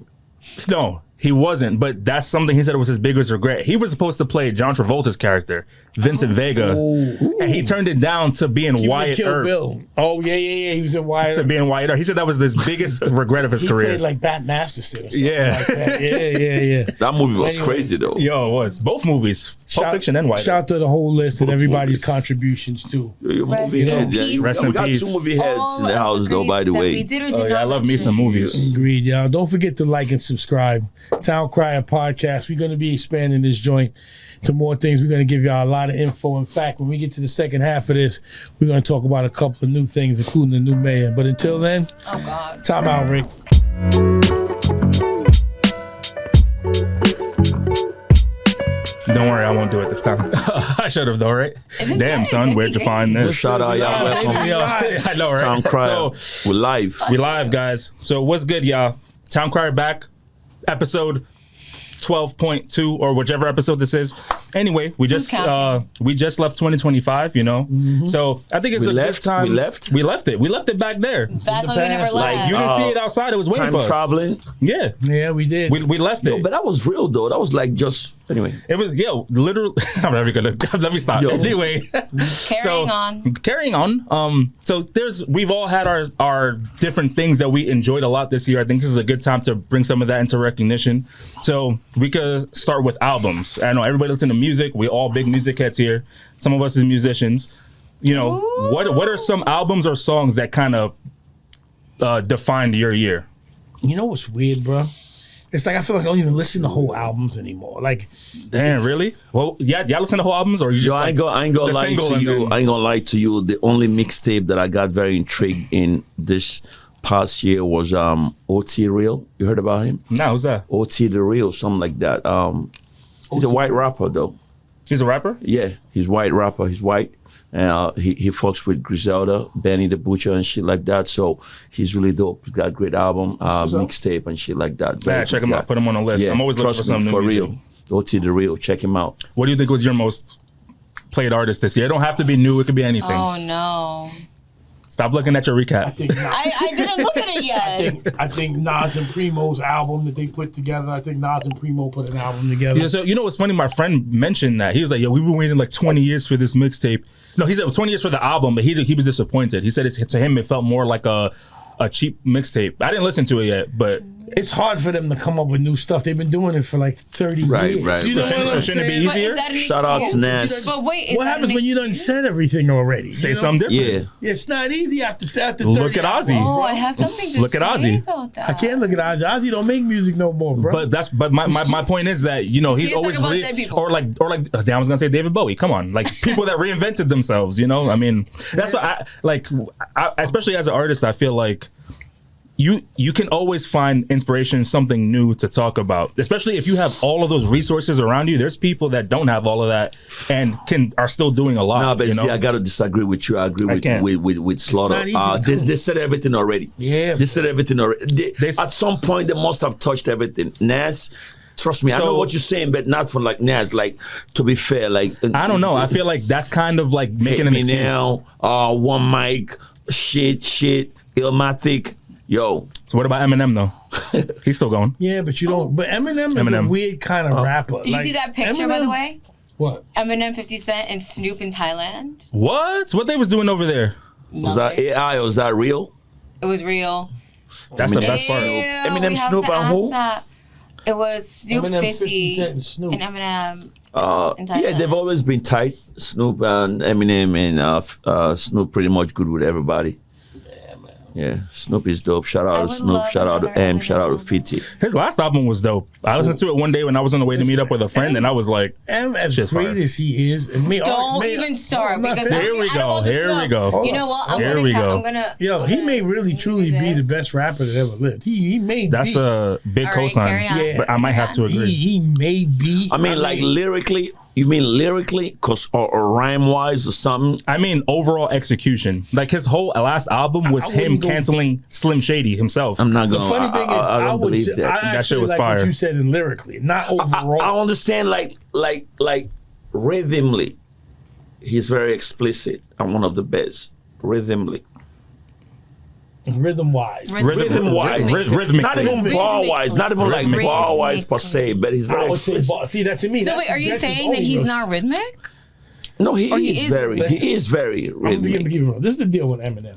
No, he wasn't. But that's something he said was his biggest regret. He was supposed to play John Travolta's character, Vincent Vega, and he turned it down to be in He was in Wyatt Kill Earp. Bill. Oh, yeah. He was in Wyatt. To be in Wyatt Earp. He said that was his biggest regret of his He career. played like Bat Masterson or something Yeah. like that. Yeah. That movie was Anyway. crazy though. Yo, it was. Both movies. Pulp Fiction and Wyatt Earp. Shout out to the whole list and Both everybody's movies. contributions too. Your Rest movie in head, yeah. peace. Rest we in got peace. 2 movie heads All in the of house though, by the greats that way. we did or did Oh, yeah, not I love me mention. some movies. Agreed, y'all. Don't forget to like and subscribe. Town Crier Podcast. We're going to be expanding this joint to more things. We're going to give y'all a lot of info. In fact, when we get to the second half of this, we're going to talk about a couple of new things, including the new mayor. But until then, Oh God. time out, Rick. Don't worry, I won't do it this time. I should have though, right? This Damn, guy, son, where'd you find this? Shout out, y'all. Welcome. Yo, I know, right? Town Crier. So, We're live. we live, guys. So what's good, y'all? Town Crier back, episode 12.2 or whichever episode this is. Anyway, we just counting? left 2025, you know. So I think it's We a left? good time. We left? We left it. We left it back there. Back when we never past. left. Like, You didn't see it outside. It was waiting Time for us. traveling. Yeah, Yeah, we did. we left it. But that was real though. That was like just anyway. It was literally. I'm never gonna. Let me stop. Yo. Anyway, Carrying on. So we've all had our different things that we enjoyed a lot this year. I think this is a good time to bring some of that into recognition. So we could start with albums. I know everybody listens to music. We all big music heads here. Some of us is musicians. You know, what are some albums or songs that kind of defined your year? You know what's weird, bro? It's like I feel like I don't even listen to whole albums anymore. Like, Damn, really? Well, yeah, y'all listen to whole albums or you just Yo, I ain't gonna the lie single to and you. then- I ain't gonna lie to you. The only mixtape that I got very intrigued in this past year was OT Real. You heard about him? No, who's that? OT the Real, something like that. He's a white rapper though. He's a rapper? Yeah, he's white rapper. He's white. And he fucks with Griselda, Benny the Butcher and shit like that. So he's really dope. He's got a great album, mixtape and shit like that. Very Yeah, check good him guy. out. Put him on the list. Yeah, I'm always looking trust for some me, new for music. real. OT the Real, check him out. What do you think was your most played artist this year? It don't have to be new. It could be anything. Oh no. Stop looking at your recap. I think Nas, I didn't look at it yet. I think Nas and Primo's album that they put together. I think Nas and Primo put an album together. Yeah, so you know what's funny? My friend mentioned that. He was like, yo, we've been waiting like 20 years for this mixtape. No, he said 20 years for the album, but he was disappointed. He said to him it felt more like a cheap mixtape. I didn't listen to it yet, but it's hard for them to come up with new stuff. They've been doing it for like 30 Right, years. right, You know right. what I'm Shouldn't it be saying? But easier? is that an Shout out to excuse? Nas. But wait, is What that happens an when you done excuse? said everything already? Say You know? something different. Yeah. It's not easy after 30 Look at hours, Ozzy. Oh, bro. I have something to Look at say Ozzy. about that. I can't look at Ozzy. Ozzy don't make music no more, bro. But my point is that he's can't always talk about dead people. or like I was gonna say David Bowie. Come on, like people that reinvented themselves. I mean, that's what I especially as an artist, I feel like you can always find inspiration in something new to talk about, especially if you have all of those resources around you. There's people that don't have all of that and are still doing a lot. No, but see, I gotta disagree with you. I agree with Slaughter. not easy. They said everything already. Yeah, they said everything already. They at some point, they must have touched everything. Nas, trust me, I know what you're saying, but not for like Nas. Like, to be fair, like I don't know. I feel like that's kind of like making an Hit Me excuse. Now, One Mic, shit, Illmatic, yo. So what about Eminem though? He's still going. yeah, but you don't. But Eminem is a Eminem. weird kind of rapper. Did you see that picture, by the way? What? Eminem, 50 Cent, and Snoop in Thailand. What they was doing over there? Was that Nothing. AI or was that real? It was real. That's the best part. Ew, Eminem, we have Snoop, to and ask who? that. It was Snoop Eminem, 50 Cent, and Snoop. and Eminem. In Yeah, Thailand. they've always been tight. Snoop and Eminem and Snoop pretty much good with everybody. Yeah, Snoop is dope. Shout I out to would Snoop. love Shout out to to M. hear Shout out to Eminem. 50. His last album was dope. I listened to it one day when I was on the way to meet up with a friend, and I was like, M, as shit's great fire. as he is, and Don't even start because Here we go. Here we go. You know what? I'm Here gonna. we go. I'm gonna. Yo, he may really truly be the best rapper that ever lived. He may That's be. a big All right, carry cosign. on. Yeah. But I might have to agree. He may be. I mean, like lyrically, you mean lyrically, or rhyme wise or something? I mean, overall execution. Like his whole last album was I him wouldn't go- canceling Slim Shady himself. I'm not The going. funny thing is, I don't would believe say- that. I That actually shit was like fire. what you said in lyrically, not overall. I understand, like rhythmically, he's very explicit and one of the best. Rhythmically, Rhythm wise. rhythm wise, Rhythmically. not even bar wise, not even like Rhythmically. bar wise per se, but he's I very would say, explicit. see that to me. So that's- wait, are you that's his saying that only he's verse. not rhythmic? No, he is very. rhythmic. He is very I'm gonna rhythmic. give you this is the deal with Eminem.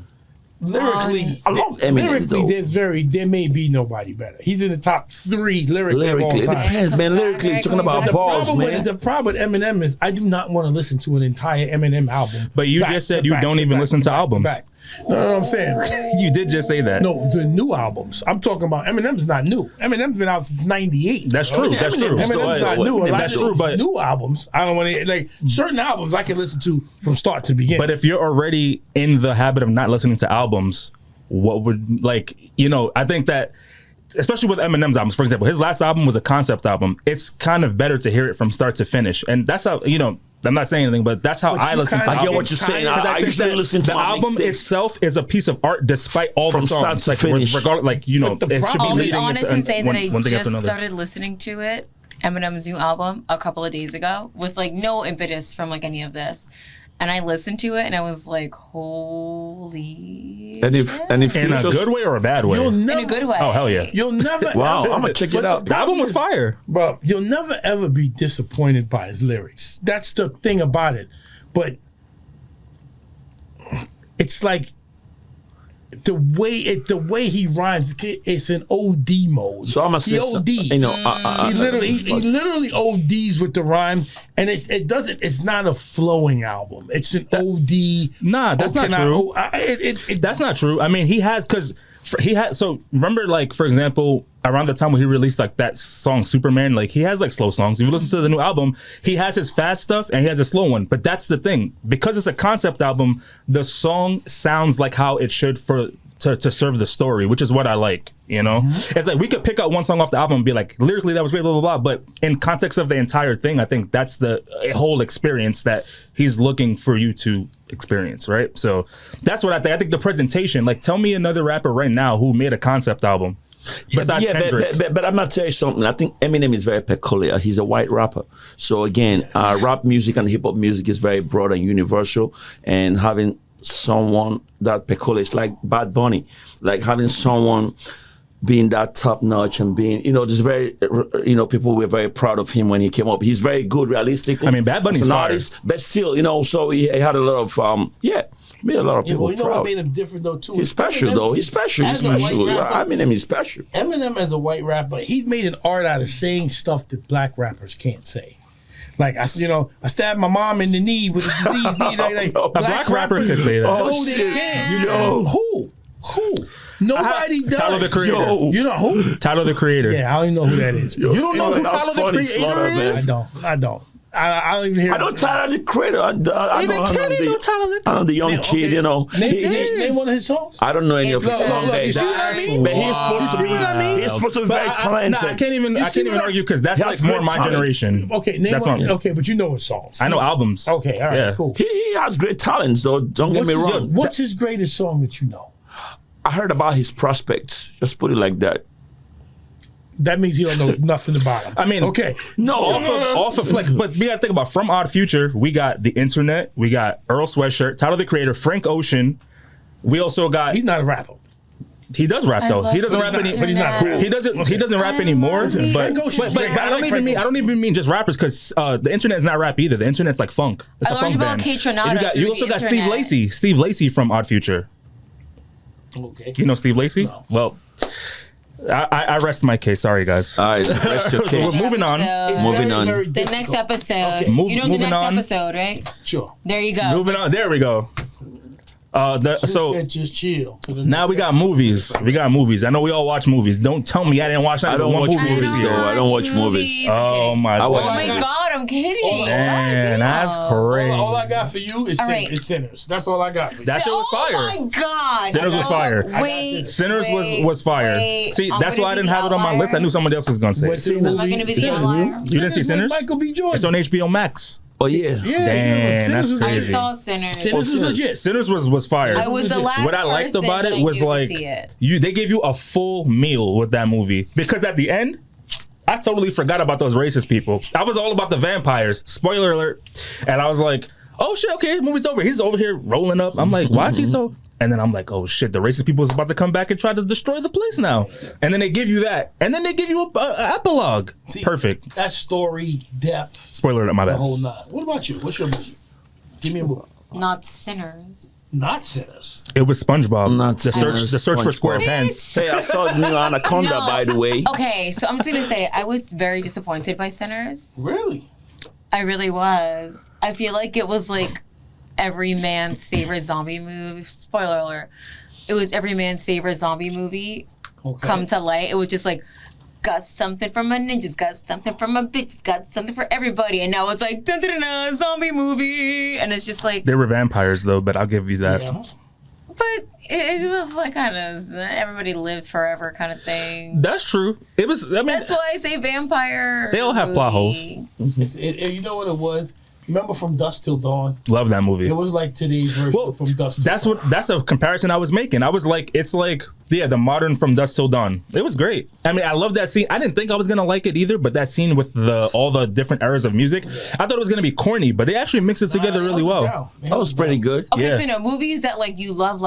Lyrically, I love Eminem, lyrically, though. there may be nobody better. He's in the top 3 lyrically, Lyrically, of it all time. depends, man. Lyrically, you're talking about balls, man. The problem with Eminem is I do not want to listen to an entire Eminem album. But you back just to said you back don't to even back listen to back albums. back. No, I'm saying. You did just say that. No, the new albums. I'm talking about Eminem's not new. Eminem's been out since '98. That's true. Yeah, That's true. Eminem's Eminem's not new. A lot That's of true. those But new albums, I don't want to like certain albums I can listen to from start to begin. But if you're already in the habit of not listening to albums, what would I think that especially with Eminem's albums, for example, his last album was a concept album. It's kind of better to hear it from start to finish. And that's how, I'm not saying anything, but that's how But I you listen to kinda- I get albums. what you're saying. Because I think usually that listen to the my album mixtapes. itself is a piece of art despite all From the songs. start to like, finish. regardless, like, But the it should be problem- I'll be leading honest into and say that I one thing after just another. started listening to it, Eminem's new album, a couple of days ago, with like no impetus from like any of this. And I listened to it and I was like, holy And if shit. and In a good way or a bad way? you'll never, In a good way. Oh, hell yeah. You'll never. Wow, ever- I'm gonna check it but out. The album was fire. Bro, you'll never ever be disappointed by his lyrics. That's the thing about it. But it's like the way he rhymes, it's an OD mode. So I'm gonna say, he ODs. He literally ODs with the rhyme, and it's not a flowing album. It's an OD. Nah, that's not true. It That's not true. I mean, he has, because he had, so remember, like, for example, around the time when he released like that song Superman, like he has like slow songs. If you listen to the new album, he has his fast stuff and he has a slow one. But that's the thing, because it's a concept album, the song sounds like how it should to serve the story, which is what I like. It's like we could pick out one song off the album and be like, lyrically that was great, blah blah blah. But in context of the entire thing, I think that's the whole experience that he's looking for you to experience, right? So that's what I think. I think the presentation, like, tell me another rapper right now who made a concept album. Besides Kendrick. But I'm gonna tell you something. I think Eminem is very peculiar. He's a white rapper. So again, rap music and hip hop music is very broad and universal. And having someone that peculiar, it's like Bad Bunny, like having someone being that top notch and being, just very, people were very proud of him when he came up. He's very good, realistically. I mean, Bad Bunny's as an fire. artist, but still, so he had a lot of, made a lot of people Well, you know proud. what made him different though too? He's special though. He's special. He's As a white special. rapper- He's special. Eminem as a white rapper, he's made an art out of saying stuff that black rappers can't say. Like I stabbed my mom in the knee with a disease knee. Like, A black rapper could say that. No, Oh, they shit. can't. Who? Nobody does. Tyler the Creator. Yo. You know who? Tyler the Creator. Yeah, I don't even know who that is. Yo, You don't know who that's Tyler the funny, Creator Slaughter, is? man. I don't. I don't even hear. I know Tyler the Creator. I know the young kid. Name one of his songs. I don't know any of his Look, songs. you see what I mean? But he's supposed to You be. see what I mean? He's supposed to be very talented. I can't even argue because that's He has like more great my talent. generation. Okay, name That's one. my- Okay, but you know his songs. I know albums. Okay, all right, Yeah. cool. He has great talents, though. Don't get me wrong. What's his greatest song that you know? I heard about his prospects. Just put it like that. That means you don't know nothing about him. I mean, okay. No. off of like, but we gotta think about from Odd Future. We got the internet. We got Earl Sweatshirt, Tyler the Creator, Frank Ocean. We also got. He's not a rapper. He does rap though. He doesn't rap any. But he's not cool. He doesn't rap anymore. Listen, But Frank Ocean's but great. I I don't like even Frank mean. I don't even mean just rappers because the internet is not rap either. The internet's like funk. It's I a learned funk about band. Kate Tronada And through you also the got Steve internet. Lacy. Steve Lacy from Odd Future. Okay. You know Steve Lacy? No. Well, I rest my case. Sorry, guys. All right, rest your So we're case. moving on. It's Moving very, on. very The difficult. next episode. Okay. You know the Moving next on. episode, right? Sure. There you go. Moving on. There we go. So just chill. now we got movies. We got movies. I know we all watch movies. Don't tell me I didn't watch. I don't one watch movie movies, this though. year. I don't watch movies. I'm Oh kidding. my I watch Oh god. my movies. god, I'm kidding. Man, that's crazy. All I got for you is, All right. is Sinners. That's all I got for you. That shit was fire. Oh my god. Sinners was fire. Wait. Sinners wait, was fire. wait. See, I'm that's gonna why I be didn't have it on my outlier. list. I knew somebody else was gonna say. Went to the it. movie. Am I gonna be the Sinners. outlier? You didn't see with Sinners? Michael B. Jordan. It's on HBO Max. Oh, yeah. Yeah, Damn, Sinners that's was I crazy. saw Sinners. Sinners was legit. Sinners was fire. I was the last What I liked person about that it I was knew to like see it. they gave you a full meal with that movie because at the end I totally forgot about those racist people. I was all about the vampires. Spoiler alert. And I was like, oh shit, okay, movie's over. He's over here rolling up. I'm like, why is he so? And then I'm like, oh shit, the racist people is about to come back and try to destroy the place now. And then they give you that. And then they give you a epilogue. See, Perfect. That story, depth, Spoiler alert, my the bad. whole nine. What about you? What's your movie? Give me a movie. Not Sinners. Not Sinners. It was SpongeBob. Not the search Sinners, the search for SpongeBob. SquarePants. Hey, I saw the new Anaconda, No. by the way. Okay, so I'm just gonna say I was very disappointed by Sinners. Really? I really was. I feel like it was like every man's favorite zombie movie. Spoiler alert. It was every man's favorite zombie movie Okay. come to light. It was just like, got something from a ninjas, got something from a bitch, got something for everybody. And now it's like, dun, dun, dun, dun, zombie movie. And it's just like, They were vampires though, but I'll give you that. Yeah. but it was like kind of everybody lived forever kind of thing. That's true. It was. I mean, That's why I say vampire. They all have plot holes. movie. You know what it was? Remember From Dusk Till Dawn? love that movie. It was like today's version Well, of From Dusk Till Dawn. that's a comparison I was making. I was like, it's like, yeah, the modern From Dusk Till Dawn. It was great. I mean, I love that scene. I didn't think I was gonna like it either, but that scene with all the different eras of music, I thought it was gonna be corny, but they actually mixed it together really well. That was pretty good. Okay, Yeah. so no, movies that like you loved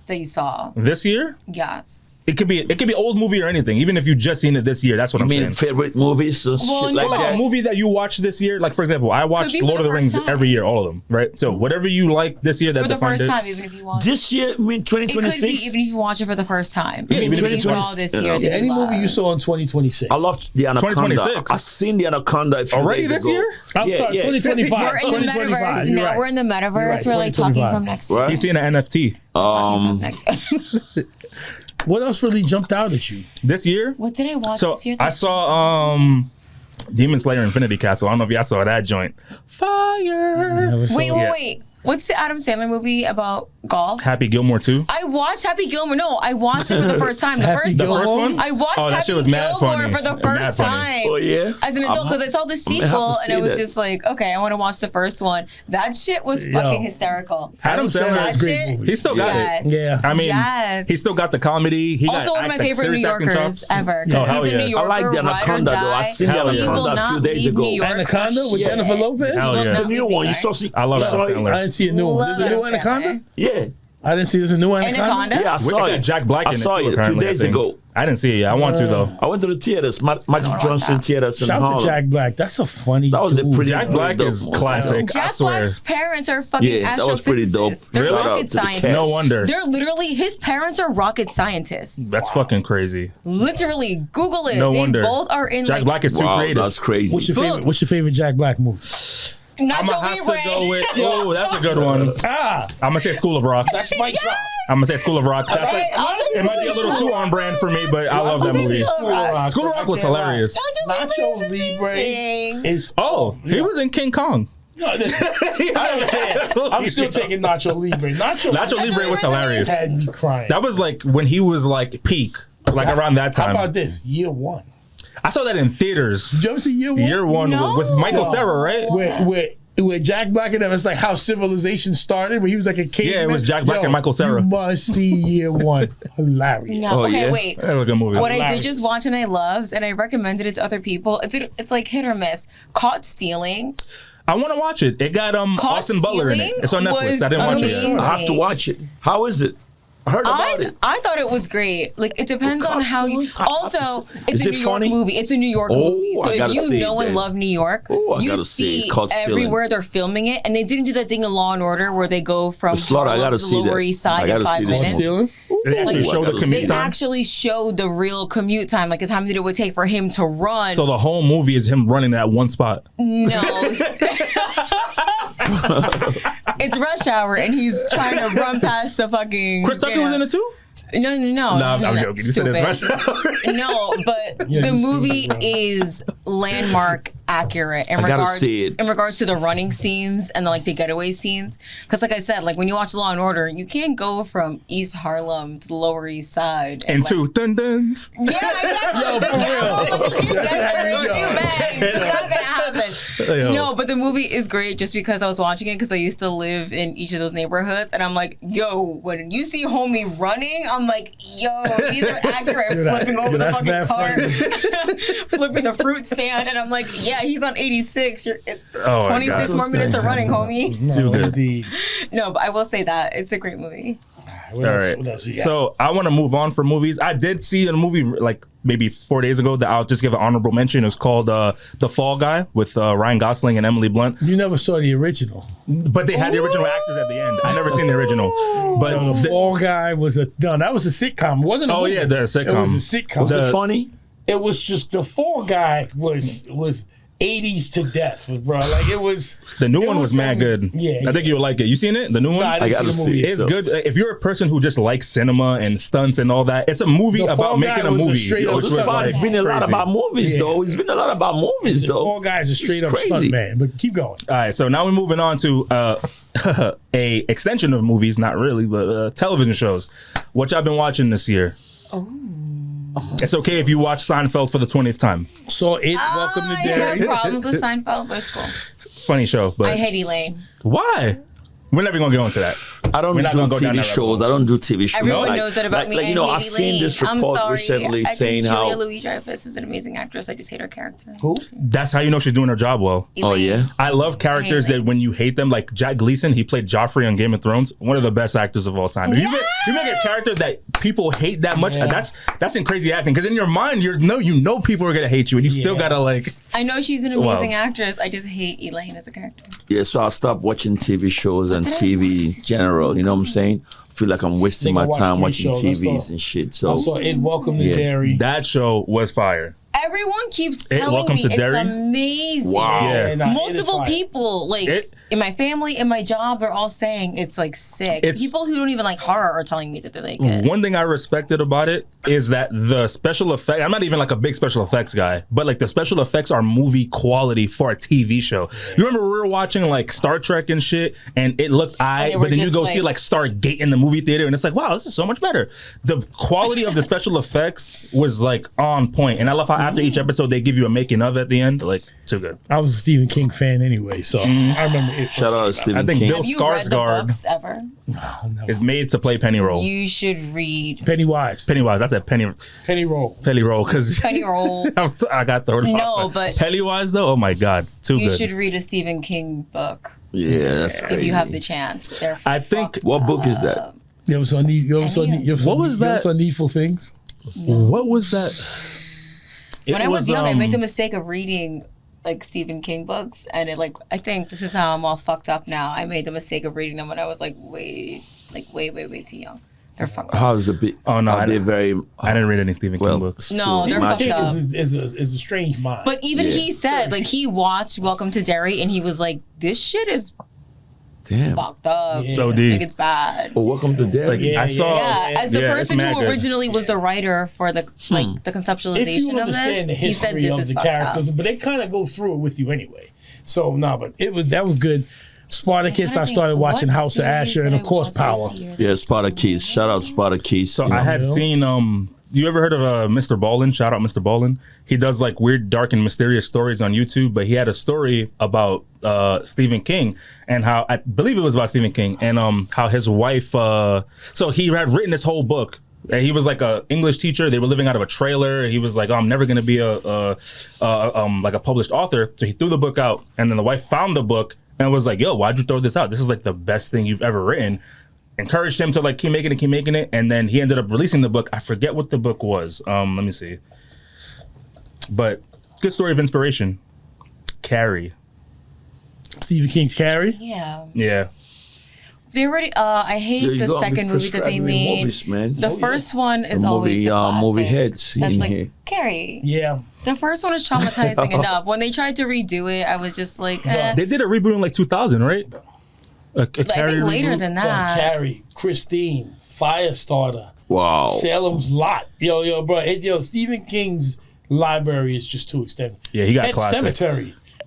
that you saw. This year, Yes. it could be old movie or anything. Even if you just seen it this year, that's what I I'm mean, saying. favorite movies and Well, shit no. like Like a that. movie that you watched this year, like for example, I watched be for Lord of the the Rings first time. every year, all of them, right? So whatever you like this year that For the defined first it. time, even if you watch This year, I mean, it could be 2026. even if you watch it for the first time. Yeah, even if What you you saw saw this you year. know. that Any you movie you loved. saw in 2026. I loved the Anaconda. 2026. I seen the Anaconda a few Already days this ago. year? I'm Yeah, sorry, yeah. 2025. We're in the 2025. metaverse. You're Now right. we're in the metaverse. You're right, We're like talking 2025. from next Right? He's seeing an NFT year. What else really jumped out at you? this year. What did I watch So this year? I saw Demon Slayer Infinity Castle. I don't know if y'all saw that joint. Fire. Wait. What's the Adam Sandler movie about golf? Happy Gilmore 2. I watched Happy Gilmore. No, I watched it for the first time. The Happy first The first one? I watched Oh, that Happy shit was mad Gilmore funny. for the Mad first funny. time. Oh, yeah? As an adult, because I saw the have to sequel and see it was that. just like, okay, I want to watch the first one. That shit was fucking hysterical. Adam Sandler That is great. shit, He still got yes. it. Yeah. I mean, Yes. he still got the comedy. He Also got one of my like, favorite New serious acting Yorkers chops. ever. Oh, Because hell he's a yeah. New Yorker, I like the ride or Anaconda, though. I die. seen the Hell yeah. He will Anaconda a not few days leave ago. New York Anaconda for with shit. Jennifer Lopez? Hell Will yeah. not The leave new one. New You York. saw? I love Adam Sorry. Sandler. I didn't see a new one. Love Is there a new Adam Anaconda? Sandler. Yeah. I didn't see there's a new Anaconda. Anaconda? Yeah, I saw Got it. Jack Black I in it saw too, it a few apparently, days I think. ago. I didn't see it yet. I want to though. I went to the theaters, Magic Johnson Theaters in Shout out Harlem. to Jack Black. That's a funny. That was a dude. pretty Jack Black dope is movie. classic. I Jack swear. Black's parents are fucking Yeah, that was pretty dope. astrophysicists. They're Shout out rocket to the scientists. cast. No wonder. They're literally, his parents are rocket scientists. That's fucking crazy. Literally, Google it. No they wonder. both are in Jack like Black is too Wow, creative. that's crazy. What's your favorite Jack Black movie? I'm Nacho gonna have Libre. to go with. Oh, that's a good one. Ah, I'm gonna say School of Rock. that's my drop. I'm gonna say School of Rock. That's like, Right, I'll do it might be a little too on brand for me, but I love that movie. School of Rock. School of Rock was hilarious. Nacho Libre Amazing. is. Oh, he was in King Kong. I don't care. I'm still taking Nacho Libre. Nacho Libre was hilarious. had me crying. That was like when he was like peak, like around that How time. about this? Year one. I saw that in theaters. Did you ever see Year one? Year one No. with Michael Cera, right? Where Jack Black and them, it's like how civilization started, where he was like a caveman. Yeah, it was Jack Black and Michael Cera. You must see Year one. Hilarious. No, Oh, okay, yeah? wait. That was a good movie. What I Hilarious. did just watch and I loved, and I recommended it to other people. It's like hit or miss. Caught Stealing. I want to watch it. It got Caught Austin Butler in it. Stealing It's on Netflix. was I didn't watch it amazing. yet. I have to watch it. How is it? I heard about it. I thought it was great. Like it depends on how you. Also, it's Is a it New York funny? movie. It's a New York Oh, movie. So I if gotta you see know it and then. love New York, Oh, I you gotta see see it. Caught Stealing. everywhere they're filming it, and they didn't do that thing in Law and Order where they go from The slaughter, I Harlem gotta to the see Lower that. East Side I in gotta 5 see this minutes. one. Stealing? They actually Like, show the they commute They time. actually showed the real commute time, like the time that it would take for him to run. So the whole movie is him running at one spot. No. It's rush hour and he's trying to run past the fucking. Chris Tucker was in it too? No. Nah, I'm joking. You said it's Stupid. Rush Hour. No, but Yeah, the you movie stupid, bro. is landmark accurate in I gotta regards see it. in regards to the running scenes and like the getaway scenes. Because like I said, like when you watch Law and Order, you can't go from East Harlem to the Lower East Side And like, two dun duns. Yeah, exactly. Yo, for real. That's That's It's not gonna happen. Yo. No, but the movie is great just because I was watching it because I used to live in each of those neighborhoods, and I'm like, yo, when you see homie running, I'm like, yo, these are accurate. Yo, that- Flipping over yo, the that's fucking mad car, flipping the fruit stand, and I'm like, yeah, he's on 86. You're Oh my 26 God. more minutes of running, homie. Too good. Indeed. No, but I will say that it's a great movie. What All else- right. what else we got? So I want to move on for movies. I did see a movie like maybe 4 days ago that I'll just give an honorable mention. It's called The Fall Guy with Ryan Gosling and Emily Blunt. You never saw the original. But they had the original actors at the end. I never seen the original. But No, the Fall Guy was that was a sitcom. It wasn't a Oh, movie. yeah, the sitcom. It was a sitcom. Was The- it funny? It was just the Fall Guy was 80s to death, bro. Like it was. the new it one was mad something- good. Yeah, I think you'll like it. You seen it? The new one? Nah, I I didn't gotta see the see movie. it. It's good. If you're a person who just likes cinema and stunts and all that, it's a movie The Fall about Guy making a was a movie. straight up which This was, stunt about, like, it's been a lot crazy. about movies, Yeah. though. It's been a lot about movies, The though. Fall Guy is a straight up crazy. stunt man. But keep going. All right, so now we're moving on to a extension of movies, not really, but television shows. What y'all been watching this year? It's okay if you watch Seinfeld for the 20th time. So it welcome to I have Derry. problems with Seinfeld, but it's cool. Funny show, but I hate Elaine. why? We're never gonna go into that. I don't We're not do gonna go down TV that shows. rabbit I don't do TV shows. Everyone knows that about me. Like, you know, I I've hate seen Elaine. this I'm report sorry. recently I think saying Julia how. Louis-Dreyfus is an amazing actress. I just hate her character. Who? That's how you know she's doing her job well. Oh, Elaine. yeah? I love characters Elaine. that when you hate them, like Jack Gleason, he played Joffrey on Game of Thrones, one of the best actors of all time. If you make a character that people hate that much, Yeah. that's in crazy acting. Because in your mind, you know people are gonna hate you, and you still Yeah. gotta like. I know she's an Wow. amazing actress. I just hate Elaine as a character. Yeah, so I stopped watching TV shows and did I TV watch? general. You know what I'm saying? I feel like I'm wasting Nigga my watch time three watching shows, I TVs saw. and shit. I So saw it welcome to Yeah. Derry. That show was fire. Everyone keeps It, telling Welcome me to it's Derry? amazing. Wow. Yeah. And, it is Multiple fire. people, like It- in my family, in my job, they're all saying it's like sick. It's- People who don't even like horror are telling me that they like it. One thing I respected about it is that the special effect. I'm not even like a big special effects guy, but like the special effects are movie quality for a TV show. You remember we were watching like Star Trek and shit, and it looked they were but then you just go like- see like Stargate in the movie theater, and it's like, wow, this is so much better. The quality of the special effects was like on point, and I love how after each episode they give you a making of at the end. Like, too good. I was a Stephen King fan anyway, so I remember it. shout out to Stephen I think King. Bill Have you read the Skarsgård books ever? is made to play Penny Roll. You should read Pennywise. Pennywise, that's a Penny Roll. Roll because Penny Roll. I got thrown No, off. but- Pennywise though, oh my god, too You good. should read a Stephen King book Yeah, that's if crazy. you have the chance. They're I think- fucked What book is up. that? You ever saw What was that? Needful Things? What was that? When I was young, I made the mistake of reading like Stephen King books, and I think this is how I'm all fucked up now. I made the mistake of reading them when I was like way too young. They're fucked up. How's the bit? Oh no, I didn't read any Stephen King books. No, they're fucked up. Is a strange mind. But even he said, like, he watched Welcome to Derry, and he was like, "This shit is fucked up. Yeah. So deep. Like, it's bad." Oh, welcome to Derry. Like, I saw. Yeah, as the person it's who mad originally was the writer for the the conceptualization if you of understand the this, he said history this of is the fucked characters, up. but they kind of go through it with you anyway. So but that was good. Spartacus, I started watching House of Asher, and of course Power. Yeah, Spartacus. Shout out Spartacus. So I had seen. You ever heard of Mr. Ballin? Shout out Mr. Ballin. He does like weird, dark, and mysterious stories on YouTube. But he had a story about Stephen King and how I believe it was about Stephen King and how his wife. So he had written this whole book. He was like a English teacher. They were living out of a trailer. He was like, "Oh, I'm never going to be like a published author." So he threw the book out, and then the wife found the book and was like, "Yo, why'd you throw this out? This is like the best thing you've ever written." Encouraged him to like keep making it, and then he ended up releasing the book. I forget what the book was. Let me see. But good story of inspiration. Carrie. Stephen King's Carrie. Yeah. Yeah. They already. I hate the second movie that they made. Movies, man. The first one is always the classic. Movie heads That's in like here. Carrie. Yeah. The first one is traumatizing enough. When they tried to redo it, I was just like, eh. They did a reboot in like 2000, right? I think later than that. Carrie, Christine, Firestarter. Wow. Salem's Lot. Yo, bro. Stephen King's library is just too extensive. Yeah, he got classics.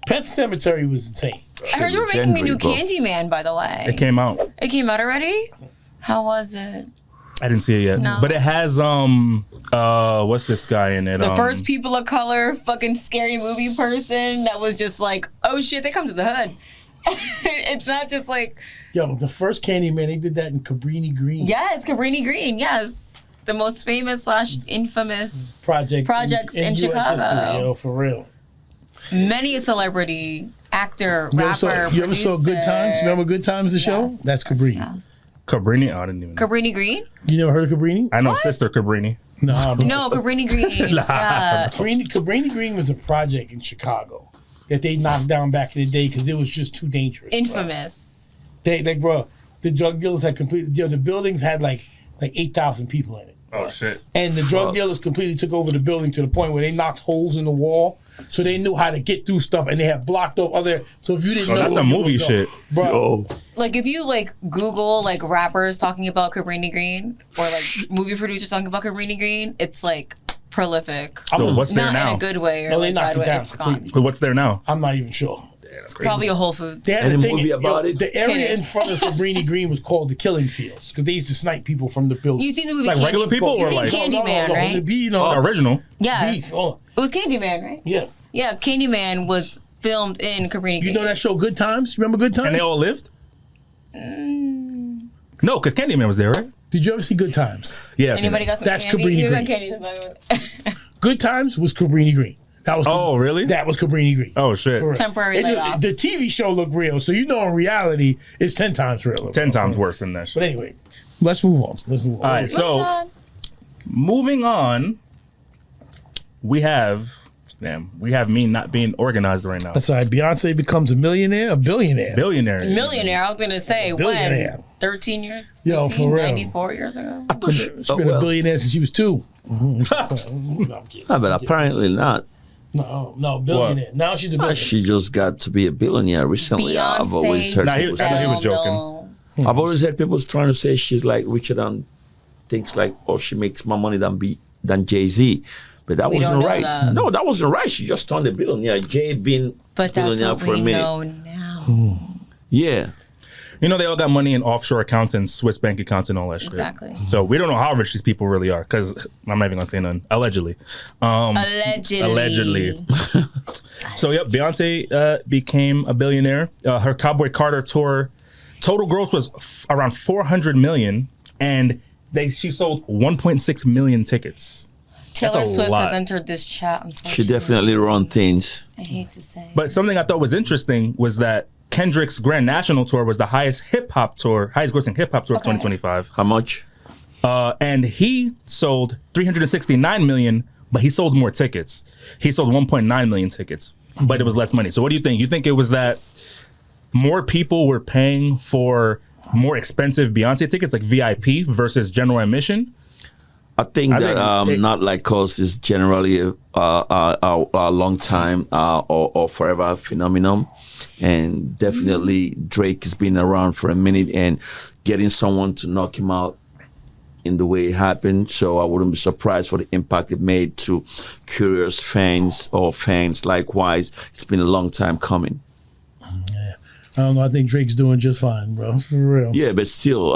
Pet Cemetery was insane. I heard you were making a new Candyman, by the way. It came out. It came out already? How was it? I didn't see it yet. No. But it has what's this guy in it? The first people of color fucking scary movie person that was just like, oh shit, they come to the hood. It's not just like... Yo, the first Candyman, they did that in Cabrini Green. Yes, Cabrini Green, yes. The most famous / infamous projects in US Chicago. history, yo, for real. Many a celebrity, actor, rapper, You ever saw Good Times? Remember Good Times, the show? Yes. That's Cabrini. Yes. Cabrini? Oh, I didn't even know. Cabrini Green? You never heard of Cabrini? I know Sister Cabrini. No, bro. No, Cabrini Green. Yeah. Cabrini Green was a project in Chicago that they knocked down back in the day because it was just too dangerous. Infamous. Bro, the drug dealers had the buildings had like 8,000 people in it. Oh, shit. And the drug dealers completely took over the building to the point where they knocked holes in the wall, so they knew how to get through stuff, and they had blocked off other. So if you didn't know, that's some movie shit, bro. Yo. Like if you like Google like rappers talking about Cabrini Green or like movie producers talking about Cabrini Green, it's like prolific. So what's there Not now? in a good way or No, they like knocked bad it way. down It's gone. completely. What's there now? I'm not even sure. That's crazy. Probably a Whole Foods. They had Any a thing movie about it? The area Can't. in front of Cabrini Green was called the Killing Fields because they used to snipe people from the building. You seen the movie Like regular people You or seen like- Candyman, right? The original? Yes. Oh, It was Candyman, right? yeah. Yeah, Candyman was filmed in Cabrini Green. You know that show Good Times? Remember Good Times? And they all lived? No, because Candyman was there, right? Did you ever see Good Times? Yeah. I've seen Anybody it. got some That's candy? Cabrini You got Green. candy? Good Times was Cabrini Green. That was Oh, really? That was Cabrini Green. Oh, shit. For real. Temporary It just- layoffs. The TV show looked real, so you know in reality it's 10 times real. 10 times worse than that But shit. anyway, let's move on. All right, so moving on, we have me not being organized right now. That's all right. Beyonce becomes a millionaire, a billionaire. Billionaire. Millionaire, I was going to say, Billionaire. when? 13 years? Yo, 15, for real. 94 years ago? She's been a billionaire since she was 2. No, I'm kidding. But apparently not. No, billionaire. Now she's a billionaire. She just got to be a billionaire recently. I've always heard. Nah, Beyonce, he was- I know he was joking. Mills. I've always heard people trying to say she's like richer than things like, oh, she makes more money than Jay-Z. But that We don't wasn't know right. that. No, that wasn't right. She just turned a billionaire. Jay been But that's billionaire what for a we minute. know now. Yeah. You know, they all got money in offshore accounts and Swiss bank accounts and all that shit. Exactly. So we don't know how rich these people really are because I'm not even going to say none. Allegedly. Allegedly. So, yep, Beyonce became a billionaire. Her Cowboy Carter tour, total gross was around $400 million, and she sold 1.6 million tickets. Taylor a Swift lot. has entered this chat, unfortunately. She definitely run things. I hate to say. But something I thought was interesting was that Kendrick's Grand National Tour was the highest grossing hip hop tour of 2025. How much? And he sold 369 million, but he sold more tickets. He sold 1.9 million tickets, but it was less money. So what do you think? You think it was that more people were paying for more expensive Beyonce tickets, like VIP versus general admission? I think Not Like Us is generally a long time or forever phenomenon. And definitely Drake has been around for a minute, and getting someone to knock him out in the way it happened. So I wouldn't be surprised for the impact it made to Crier's fans or fans likewise. It's been a long time coming. Yeah. I don't know. I think Drake's doing just fine, bro. For real. Yeah, but still,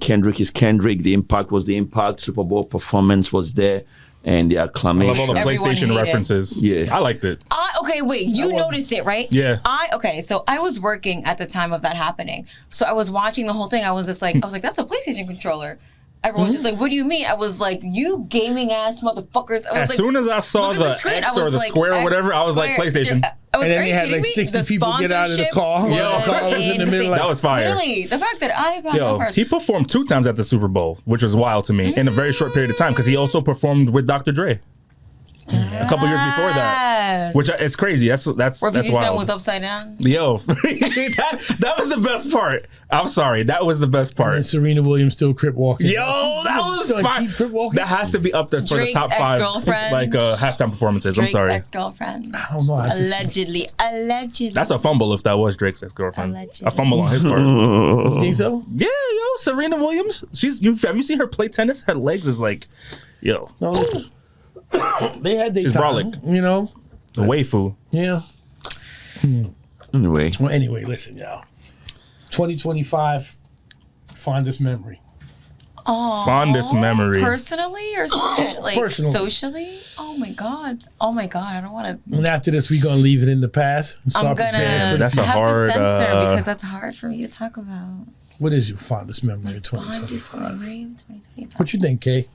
Kendrick is Kendrick. The impact was the impact. Super Bowl performance was there, and the I acclamation. love all the Everyone PlayStation hated. references. Yeah. I liked it. Okay, wait, you noticed it, right? Yeah. So I was working at the time of that happening. So I was watching the whole thing. I was like, that's a PlayStation controller. Everyone's just like, what do you mean? I was like, you gaming ass motherfuckers. I was As soon as I saw look at the screen. X I or was the like, square or whatever, I was like, square. PlayStation. And then they had like 60 people get out of the car. Yo. The car was in the middle. That was fire. Literally, the fact that I found Yo, out first. he performed 2 times at the Super Bowl, which was wild to me in a very short period of time, because he also performed with Dr. Dre a couple years before that, which is crazy. That's Where 50 Cent wild. was upside down. Yo, that was the best part. I'm sorry, that was the best part. And Serena Williams still crip walking. Yo, that was Son, fire. keep crip walking? That has to be up there for Drake's the top 5 ex-girlfriend. halftime performances. Drake's I'm sorry. ex-girlfriend. I don't know. Allegedly. That's a fumble if that was Drake's ex-girlfriend. Allegedly. A fumble on his part. You think so? Yeah, yo, Serena Williams. Have you seen her play tennis? Her legs is like, yo, No, listen. They had their She's time, brolic. you know? the waifu. Yeah. Anyway, Well, anyway, listen, y'all. 2025, fondest memory. Fondest memory. Personally or like Personally. socially? Oh my god! I don't want to. And after this, we're going to leave it in the past and I'm start gonna preparing for That's the a have hard, to censor uh, because that's hard for me to talk about. What is your fondest memory of Fondest 2025? memory of 2025. What you think, Kay?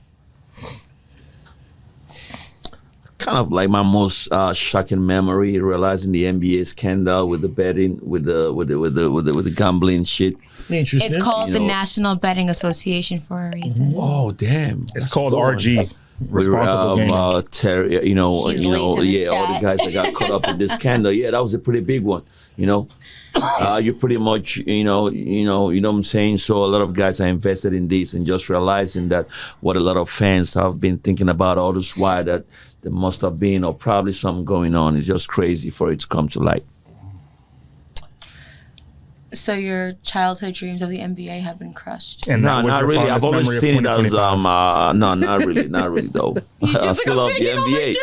kind of like my most shocking memory, realizing the NBA scandal with the betting, with the gambling shit. Interesting. It's called You the know. National Betting Association for a reason. Oh damn! It's called RG. Responsible gaming. Terry, He's late to this all the chat. guys that got caught up in this scandal. Yeah, that was a pretty big one. You pretty much, you know what I'm saying. So a lot of guys are invested in this and just realizing that what a lot of fans have been thinking about all this while, that there must have been or probably something going on. It's just crazy for it to come to light. So your childhood dreams of the NBA have been crushed. And that No, was not your really. fondest I've always memory of seen it as 2025. no, not really though. I still love the NBA.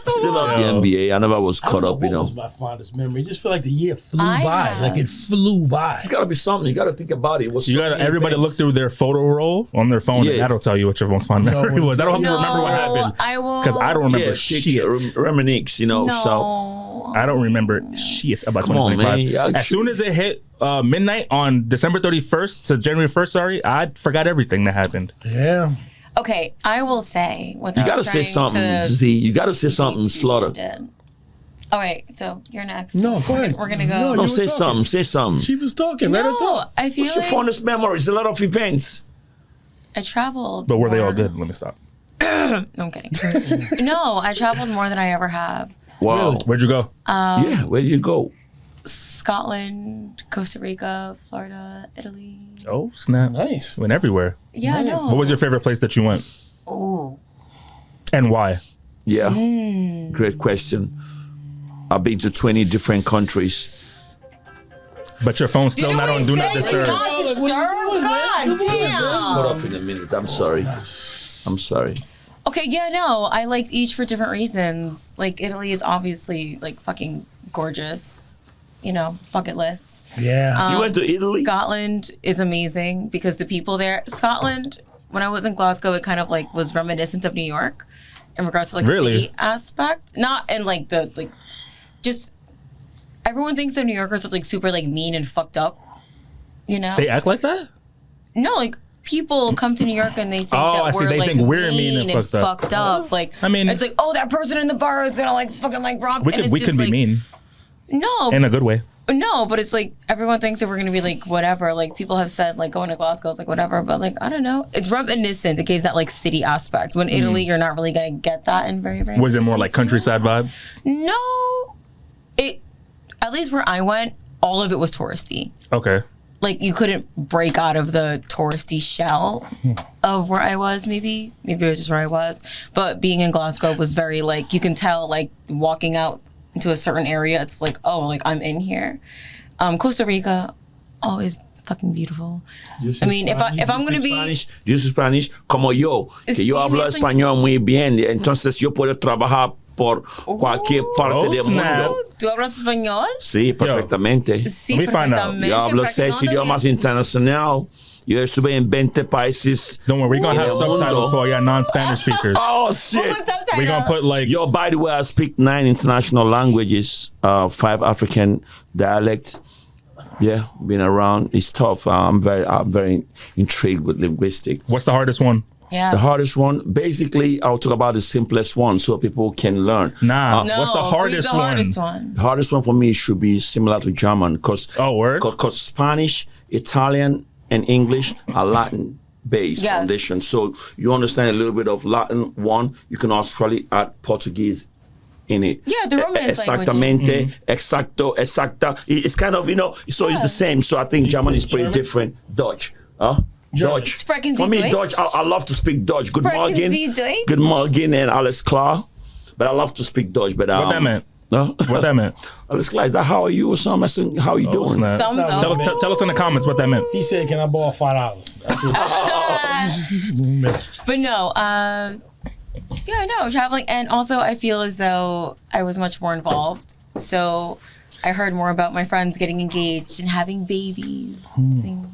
Still love the NBA. I never was I don't caught know up, what was my fondest memory. I just feel like the year flew I by. have. Like it flew by. It's got to be something. You got to think about it. What's You gotta everybody look through their photo roll on their phone, and Yeah. that'll tell you what your most fond memory was. That'll help you remember what happened. I will. Because I don't remember Yeah, shit. reminisce. So No. I don't remember shit about Come on, 2025. man. As soon as it hit midnight on December 31st to January 1st, I forgot everything that happened. Yeah. Okay, I will say without you got to say trying something, to Z. You got to say something, be too Slaughter. candid. All right, so you're next. No, go ahead. We're gonna go. No, No, you say were something. talking. Say something. She was talking. Let her No, talk. I feel What's your like fondest memories? A lot of events. I traveled. But were they all more- good? Let me stop. No, I'm kidding. No, I traveled more than I ever have. Wow. Really? Where'd you go? Yeah, where you go? Scotland, Costa Rica, Florida, Italy. Oh, snap. Nice. Went everywhere. Yeah, I know. What was your favorite place that you went? Oh, And why? Yeah. Great question. I've been to 20 different countries. But your phone's still not on Do Not Disturb. Not disturb. God damn. Hold up in a minute. I'm sorry. I'm sorry. Okay, yeah, no, I liked each for different reasons. Like Italy is obviously like fucking gorgeous. You know, bucket list. Yeah. You went to Italy? Scotland is amazing because the people there. Scotland, when I was in Glasgow, it kind of like was reminiscent of New York in regards to like Really? city aspect. Not in like the like, just everyone thinks that New Yorkers are like super like mean and fucked up. You know? They act like that? No, like people come to New York and they think Oh, that I see. we're They like think we're mean and fucked up. Like, I mean- it's like, oh, that person in the bar is gonna like fucking like rob. We and could it's we just can be like, mean No, in a good way. No, but it's like everyone thinks that we're gonna be like whatever. Like people have said like going to Glasgow is like whatever, but like I don't know. It's reminiscent. It gave that like city aspect. When Italy, you're not really gonna get that in very very. Was it more like countryside vibe? No, it at least where I went, all of it was touristy. Okay. Like you couldn't break out of the touristy shell of where I was. Maybe it was just where I was. But being in Glasgow was very like you can tell like walking out into a certain area, it's like, oh, like I'm in here. Costa Rica, always fucking beautiful. I mean, if I'm gonna be Spanish, yo soy Spanish como yo, que yo hablo español muy bien, entonces yo puedo trabajar por cualquier parte del mundo. ¿Tú hablas español? Sí, perfectamente. Sí, Let me find out. perfectamente. Yo hablo 6 idiomas internacionales. Yo estuve en 20 países. Don't worry, we're gonna have subtitles for y'all non-Spanish speakers. Oh shit! We're gonna put like Yo, by the way, I speak 9 international languages, 5 African dialects. Yeah, been around. It's tough. I'm very intrigued with linguistics. what's the hardest one? Yeah. The hardest one, basically, I'll talk about the simplest one so people can learn. Nah. No, what's the hardest one? The hardest one for me should be similar to German because word? Spanish, Italian, and English are Latin-based Yes. foundation. So you understand a little bit of Latin. One, you can actually add Portuguese in it. Yeah, the Romance Exactamente, exacto, exacta. It's kind of, so it's the same. So I think German is pretty different. Dutch. Dutch. Sprechen Sie For me, Deutsch? Dutch, I love to speak Dutch. Good Sprechen morning. Sie Deutsch? Good morning and alles klar. But I love to speak Dutch. But What that meant? No? What that meant? Alles klar. Is that how are you or something? I said, how are you doing? Snap. Some Tell us in the comments what that meant. He said, "Can I borrow $5?" That's what But no, traveling, and also I feel as though I was much more involved. So I heard more about my friends getting engaged and having babies, and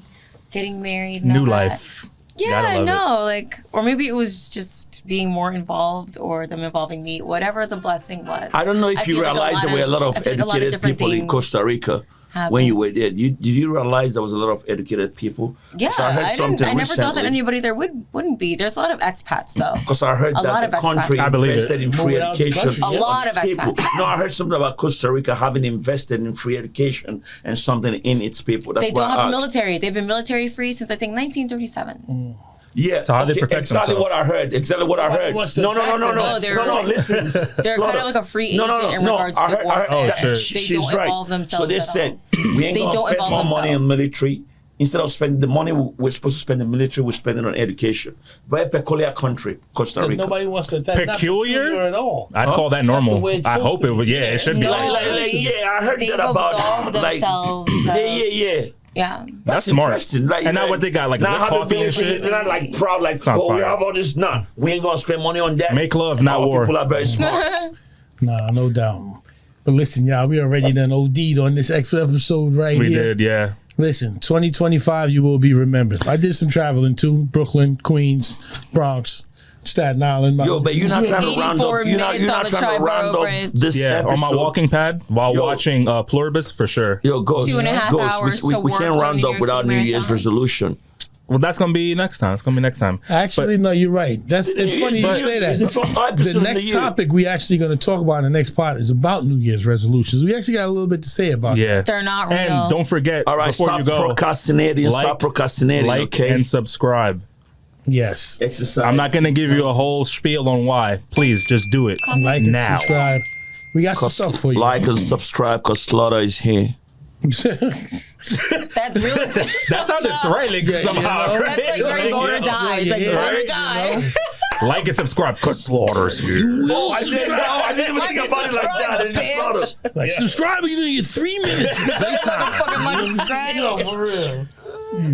getting married. And New all that. life. Yeah, Gotta love like, or maybe it was just being more involved, or them involving me. Whatever the blessing was. I don't know if you feel like realize there were a lot of I feel like a lot of educated different people in things Costa Rica happened. when you were there. Did you realize there was a lot of educated people? Yeah, 'Cause I heard something I never thought that recently. anybody there wouldn't be. There's a lot of expats though. Because I heard A lot that of the country expats. I believe invested it. in free Moving out the education. country, A lot of people. expats. No, I heard something about Costa Rica having invested in free education and something in its people. That's They why don't I have a asked. military. They've been military free since I think 1937. Yeah, So how they protect exactly themselves. what I heard. Exactly what I Nobody heard. wants to No, attack them. No, they're- no. Listen, They're kind of like a free agent in regards I to heard, war. Oh, shit. They She's don't right. involve themselves So they at said all. we ain't They gonna don't spend more involve money on themselves. military. Instead of spending the money we're supposed to spend in the military, we're spending on education. Very peculiar country, Costa Because Rica. nobody wants to attack. Not Peculiar? at all. I'd call that That's normal. the way it's I supposed hope to it would. be. Yeah, it should be. No, Yeah, I heard they've that about absolved themselves. yeah. Yeah. That's smart. Interesting. And now what they got, like now whipped how coffee they and shit? They're not like proud, like, Sounds oh, we fire. have all this. Nah, we ain't gonna spend money on that. Make love, not Our war. People are very smart. Nah, no doubt. But listen, y'all, we already done OD'd on this episode right We here. did, yeah. Listen, 2025, you will be remembered. I did some traveling too. Brooklyn, Queens, Bronx, Staten Island. Yo, but you're not trying to round 84 up. You're not minutes on the trying to round Triborough up Bridge. this Yeah, episode. on my walking pad while Yo. watching Pluribus for sure. Yo, Ghost. 2.5 Ghost, hours we to work can't during round New up York without City New Year's Marathon. resolution. Well, that's gonna be next time. It's gonna be next time. Actually, no, you're right. It's funny you say It's the that. first episode The of the next year. topic we actually going to talk about in the next part is about New Year's resolutions. We actually got a little bit to say about Yeah, They're not real. And don't forget, All right, before stop you go, procrastinating. Stop procrastinating, like okay? and subscribe. that. Yes. Exercise. I'm not gonna give you a whole spiel on why. Please, just do it Like and now. subscribe. We got some stuff for you. Like and subscribe because Slaughter is here. That's really. That sounded threatening somehow. you know? right? That's like Like, vote or yeah. die. It's like Yeah, vote or right, die. Like and subscribe because Slaughter's here. Oh, I didn't even think about it like that. It's just Slaughter. Like, subscribe, you're going to get 3 minutes. Fucking like subscribe. No, for real.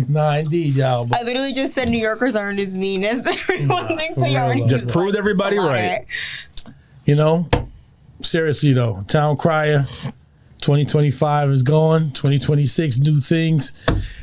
Nah, indeed, y'all. But I literally just said New Yorkers aren't as mean as everyone thinks for they are. real, And Just he's proved like, everybody "Slaughter." right. you know, seriously though, Town Crier 2025 is gone. 2026, new things.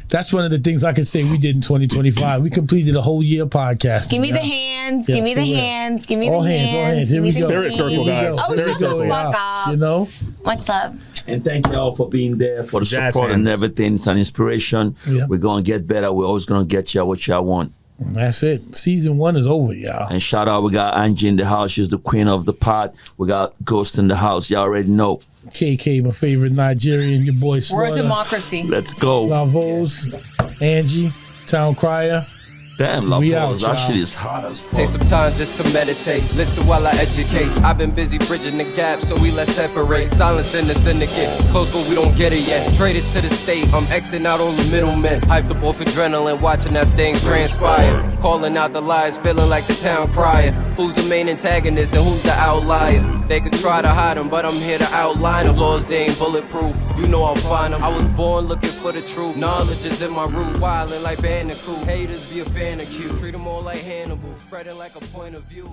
That's one of the things I can say we did in 2025. We completed a whole year podcast. Give me the hands. Yeah, Give me the for real. hands. Give me All the hands, all hands. Here Give me we the go. Spirit circle, hands. guys. Oh, Spirit shut the circle. fuck up. You know, Much love. And thank y'all for being there, for the Jazz support and hands. everything. It's an inspiration. Yeah. We're going to get better. We're always going to get y'all what y'all want. That's it. Season 1 is over, y'all. And shout out, we got Angie in the house. She's the queen of the pod. We got Ghost in the house. Y'all already know. KK, my favorite Nigerian. Your boy Slaughter. We're a democracy. Let's go. Lavos, Angie, Town Crier. Damn, We Love out, Balls. That y'all. shit is hot as fuck. Take some time just to meditate. Listen while I educate. I've been busy bridging the gap, so we let's separate. Silence in the syndicate. Close, but we don't get it yet. Traders to the state. I'm Xing out on the middlemen. Hyped up off adrenaline, watching as things transpire. Calling out the lies, feeling like the town crier. Who's the main antagonist and who's the outlier? They could try to hide them, but I'm here to outline them. Laws, they ain't bulletproof. You know I'll find them. I was born looking for the truth. Knowledge is in my root. Wildin' like Bandicoot. Haters be a fan of Q. Treat them all like Hannibal. Spreading like a point of view.